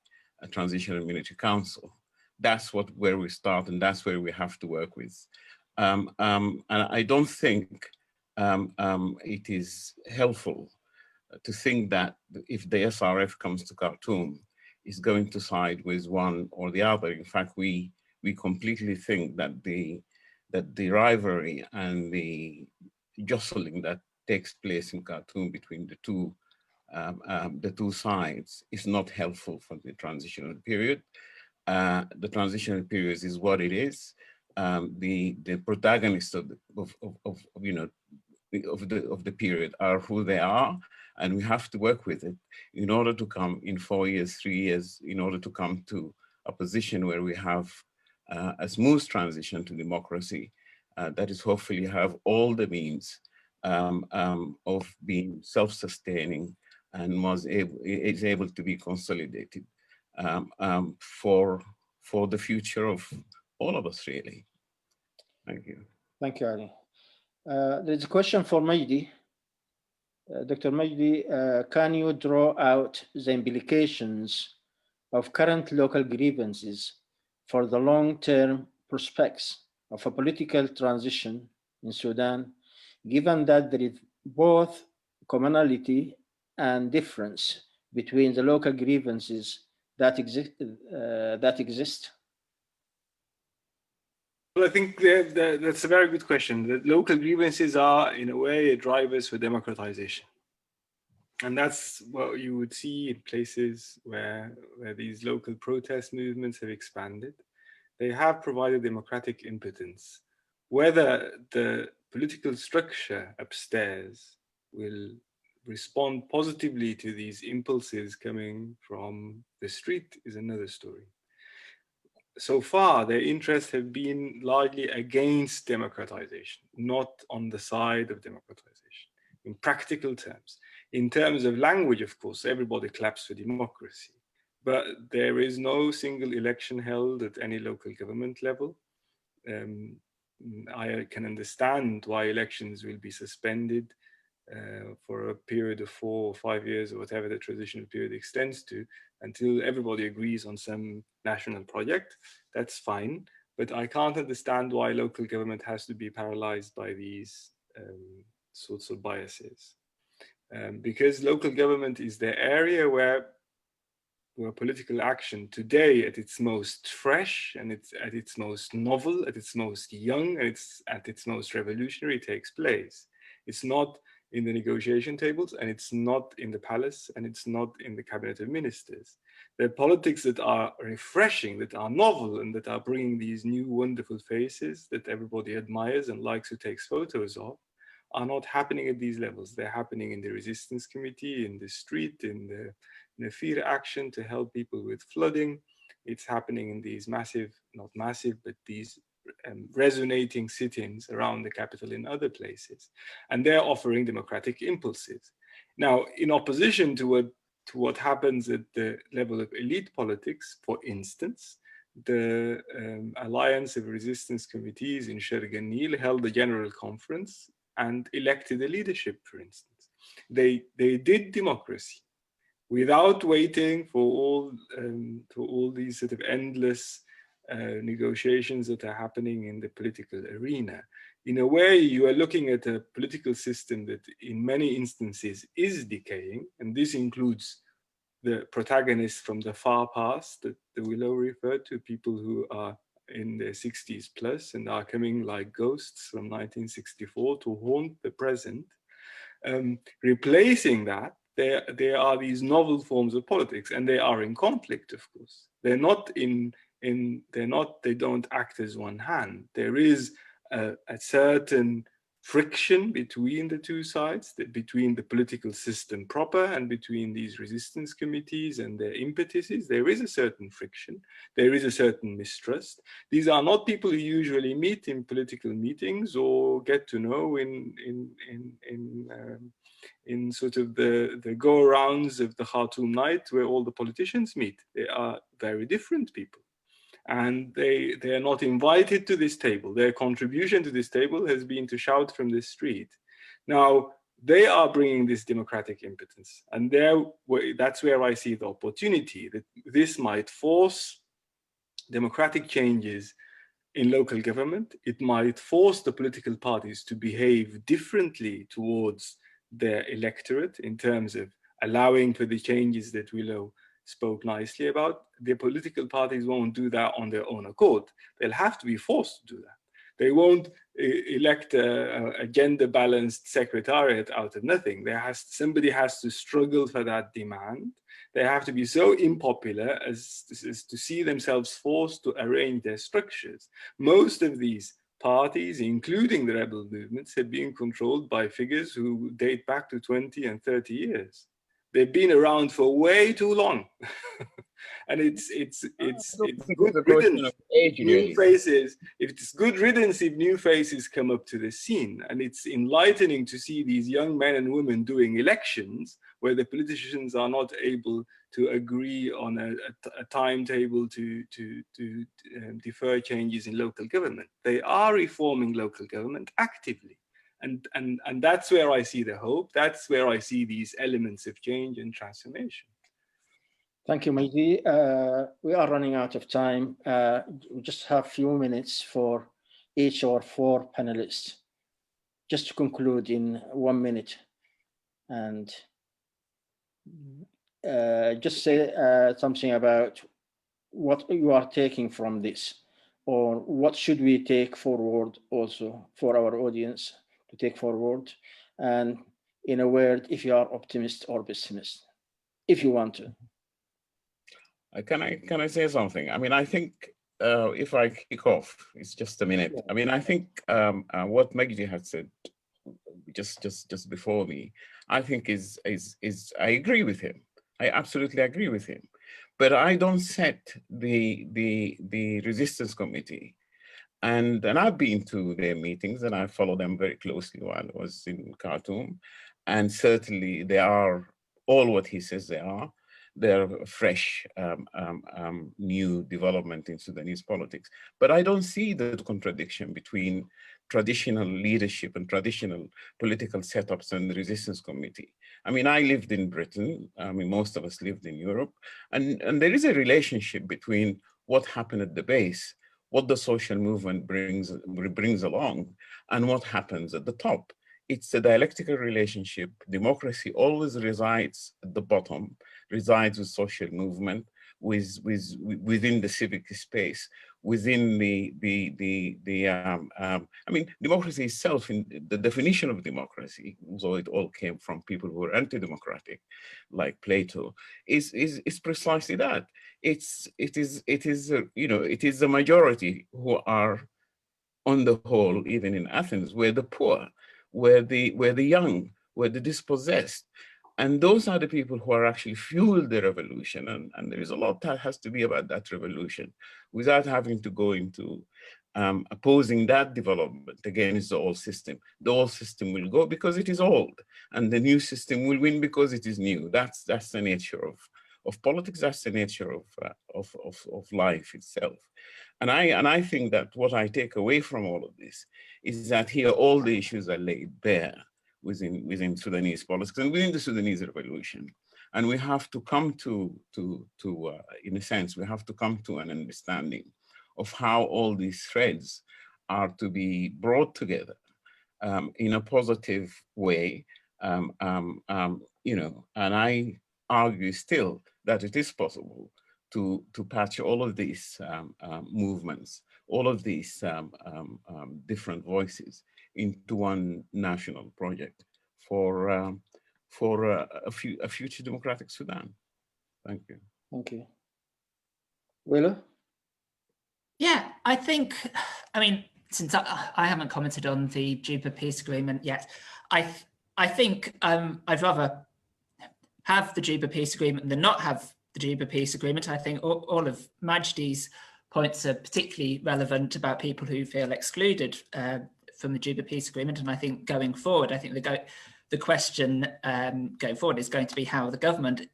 transitional military council. That's where we start, and that's where we have to work with. And I don't think it is helpful to think that if the SRF comes to Khartoum, is going to side with one or the other. In fact, we completely think that the rivalry and the jostling that takes place in Khartoum between the two sides is not helpful for the transitional period. The transitional period is what it is. The protagonists of the period are who they are, and we have to work with it in order to come in 4 years, 3 years, in order to come to a position where we have a smooth transition to democracy that is hopefully have all the means of being self-sustaining and is able to be consolidated for the future of all of us, really. Thank you. Thank you, Ali. There's a question for Majdi. Dr. Majdi, can you draw out the implications of current local grievances for the long-term prospects of a political transition in Sudan, given that there is both commonality and difference between the local grievances that exist? Well, I think that's a very good question. The local grievances are, in a way, drivers for democratization. And that's what you would see in places where these local protest movements have expanded. They have provided democratic impotence. Whether the political structure upstairs will respond positively to these impulses coming from the street is another story. So far, their interests have been largely against democratization, not on the side of democratization, in practical terms. In terms of language, of course, everybody claps for democracy, but there is no single election held at any local government level. I can understand why elections will be suspended for a period of 4 or 5 years or whatever the transitional period extends to, until everybody agrees on some national project. That's fine, but I can't understand why local government has to be paralyzed by these sorts of biases. Because local government is the area where political action today at its most fresh and it's at its most novel, at its most young, and it's at its most revolutionary takes place. It's not in the negotiation tables, and it's not in the palace, and it's not in the cabinet of ministers. The politics that are refreshing, that are novel, and that are bringing these new wonderful faces that everybody admires and likes who takes photos of, are not happening at these levels. They're happening in the resistance committee, in the street, in the Nafir action to help people with flooding. It's happening in these massive, not massive, but these resonating sit-ins around the capital in other places. And they're offering democratic impulses. Now, in opposition to what happens at the level of elite politics, for instance, the Alliance of Resistance Committees in Sherganil held a general conference and elected a leadership, for instance. They did democracy without waiting for all these sort of endless negotiations that are happening in the political arena. In a way, you are looking at a political system that in many instances is decaying, and this includes the protagonists from the far past that Willow referred to, people who are in their 60s plus and are coming like ghosts from 1964 to haunt the present. Replacing that, there are these novel forms of politics, and they are in conflict, of course. They don't act as one hand. There is a certain friction between the two sides, between the political system proper and between these resistance committees and their impetuses. There is a certain friction. There is a certain mistrust. These are not people who usually meet in political meetings or get to know in sort of the go-arounds of the Khartoum night where all the politicians meet. They are very different people. And they are not invited to this table. Their contribution to this table has been to shout from the street. Now, they are bringing this democratic impotence. And that's where I see the opportunity, that this might force democratic changes in local government. It might force the political parties to behave differently towards their electorate in terms of allowing for the changes that Willow spoke nicely about. The political parties won't do that on their own accord. They'll have to be forced to do that. They won't elect a gender-balanced secretariat out of nothing. Somebody has to struggle for that demand. They have to be so unpopular as to see themselves forced to arrange their structures. Most of these parties, including the rebel movements, have been controlled by figures who date back to 20 and 30 years. They've been around for way too long. And it's good riddance if new faces, if it's good riddance if new faces come up to the scene. And it's enlightening to see these young men and women doing elections where the politicians are not able to agree on a timetable to defer changes in local government. They are reforming local government actively. And that's where I see the hope. That's where I see these elements of change and transformation. Thank you, Mehdi. We are running out of time. We just have a few minutes for each of our 4 panelists. Just to conclude in 1 minute, and just say something about what you are taking from this, or what should we take forward also for our audience to take forward, and in a word, if you are optimist or pessimist, if you want to. Can I say something? I mean, I think if I kick off, it's just a minute. I mean, I think what Magdi had said just before me, I think is I agree with him. I absolutely agree with him. But I don't set the resistance committee. And I've been to their meetings and I follow them very closely while I was in Khartoum. And certainly they are all what he says they are. They're fresh, new development in Sudanese politics. But I don't see the contradiction between traditional leadership and traditional political setups and the resistance committee. I mean, I lived in Britain. I mean, most of us lived in Europe. And there is a relationship between what happened at the base, what the social movement brings along, and what happens at the top. It's a dialectical relationship. Democracy always resides at the bottom, resides with social movement, within the civic space, within I mean, democracy itself, in the definition of democracy, although it all came from people who were anti-democratic, like Plato, is precisely that. It is the majority who are, on the whole, even in Athens, were the poor, were the young, were the dispossessed. And those are the people who are actually fueled the revolution. And there is a lot that has to be about that revolution without having to go into opposing that development against the old system. The old system will go because it is old, and the new system will win because it is new. That's the nature of politics. That's the nature of life itself. And I think that what I take away from all of this is that here all the issues are laid bare within Sudanese politics and within the Sudanese revolution. And we have to come to in a sense, we have to come to an understanding of how all these threads are to be brought together in a positive way, you know, and I argue still that it is possible to patch all of these movements, all of these different voices into one national project for a future democratic Sudan. Thank you. Thank you. Willa? Yeah, I think, I mean, since I haven't commented on the Juba peace agreement yet, I think I'd rather have the Juba peace agreement than not have the Juba peace agreement. I think all of Majdi's points are particularly relevant about people who feel excluded from the Juba peace agreement. And I think going forward, I think the question going forward is going to be how the government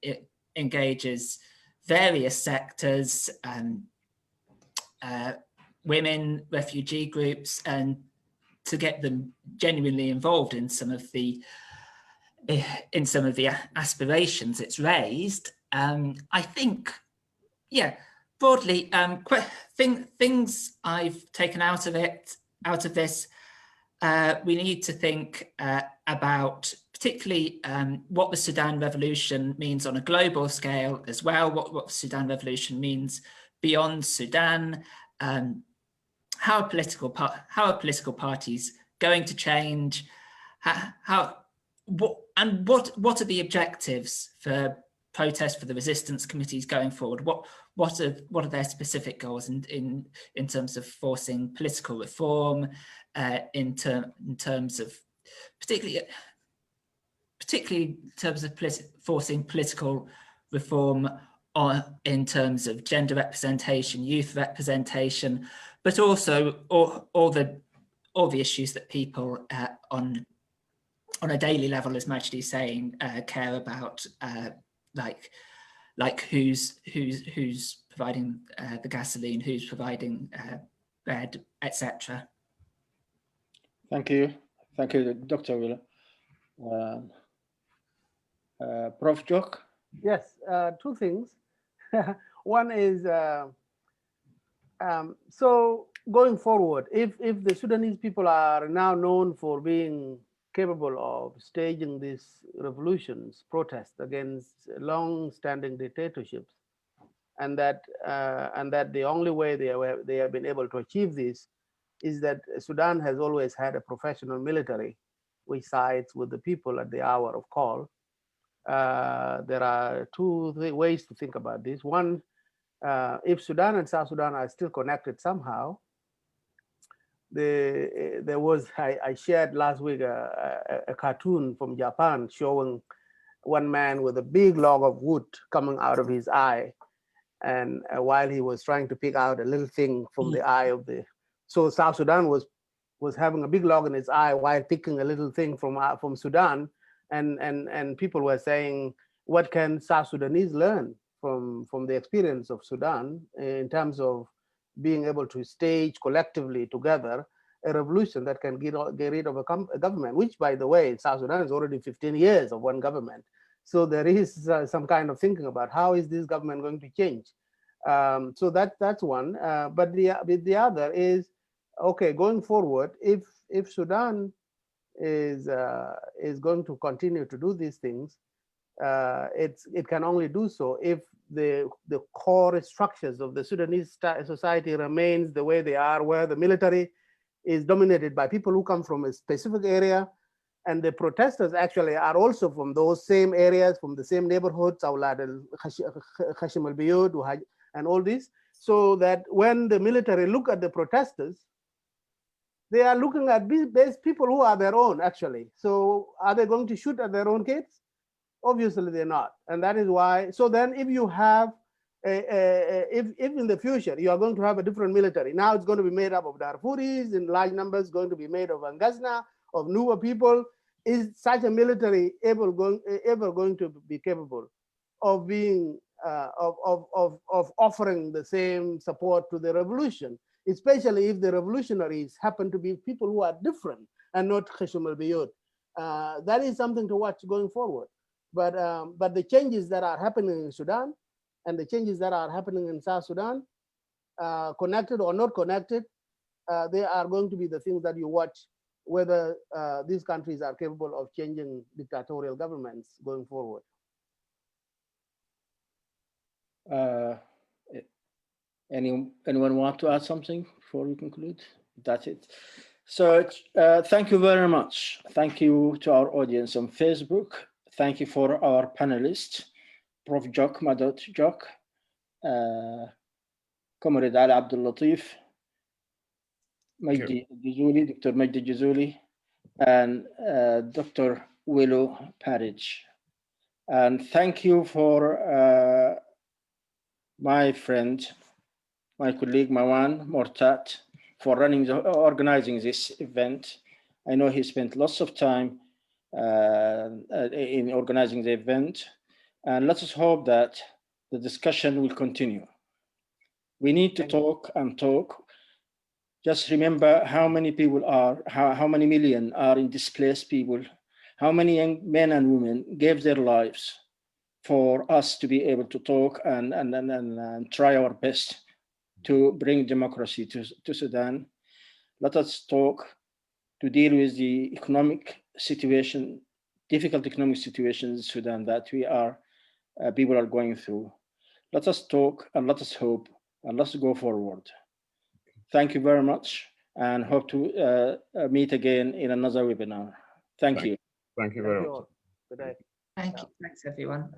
engages various sectors, women, refugee groups, and to get them genuinely involved in some of the aspirations it's raised. I think, yeah, broadly, things I've taken out of this, we need to think about particularly what the Sudan Revolution means on a global scale as well, what the Sudan Revolution means beyond Sudan, how are political parties going to change, what are the objectives for protest, for the resistance committees going forward? What are their specific goals in terms of forcing political reform, in terms of particularly in terms of forcing political reform in terms of gender representation, youth representation, but also all the issues that people on a daily level, as Majdi's saying, care about, like who's providing the gasoline, who's providing bread, etc. Thank you, Dr. Willa. Prof. Jock? Yes, two things. One is, so going forward, if the Sudanese people are now known for being capable of staging these revolutions, protests against long-standing dictatorships, and that the only way they have been able to achieve this is that Sudan has always had a professional military which sides with the people at the hour of call. There are two ways to think about this. One, if Sudan and South Sudan are still connected somehow, I shared last week a cartoon from Japan showing one man with a big log of wood coming out of his eye, and while he was trying to pick out a little thing from the eye of the, so South Sudan was having a big log in his eye while picking a little thing from Sudan, and people were saying, what can South Sudanese learn from the experience of Sudan in terms of being able to stage collectively together a revolution that can get rid of a government, which, by the way, in South Sudan is already 15 years of one government. So there is some kind of thinking about how is this government going to change. So that's one. But the other is, okay, going forward, if Sudan is going to continue to do these things, it can only do so if the core structures of the Sudanese society remains the way they are, where the military is dominated by people who come from a specific area, and the protesters actually are also from those same areas, from the same neighborhoods, Awlad al-Khashim al-Biyud and all this, so that when the military look at the protesters, they are looking at these people who are their own, actually. So are they going to shoot at their own kids? Obviously they're not. And that is why, so then if you have if in the future you are going to have a different military, now it's going to be made up of Darfuris in large numbers, going to be made of Angazna, of Nuba people, is such a military ever going to be capable of being of offering the same support to the revolution, especially if the revolutionaries happen to be people who are different and not Khashum al-Biyut. That is something to watch going forward. But the changes that are happening in Sudan and the changes that are happening in South Sudan, connected or not connected, they are going to be the things that you watch whether these countries are capable of changing dictatorial governments going forward. Anyone want to add something before we conclude? That's it. So thank you very much. Thank you to our audience on Facebook. Thank you for our panelists, Prof. Jock, Madot Jock, Comrade Ali Abdul Latif, Majdi Jazuli, Dr. Majdi Jazuli, and Dr. Willow Parridge. And thank you for my friend, my colleague Mawan Mortat, for organizing this event. I know he spent lots of time in organizing the event, and let us hope that the discussion will continue. We need to talk and talk. Just remember how many people are, how many million are in displaced people, how many young men and women gave their lives for us to be able to talk and try our best to bring democracy to Sudan. Let us talk to deal with the economic situation, difficult economic situations in Sudan that people are going through. Let us talk and let us hope and let's go forward. Thank you very much and hope to meet again in another webinar. Thank you. Thank you very much. Good day. Thank you. Thanks, everyone.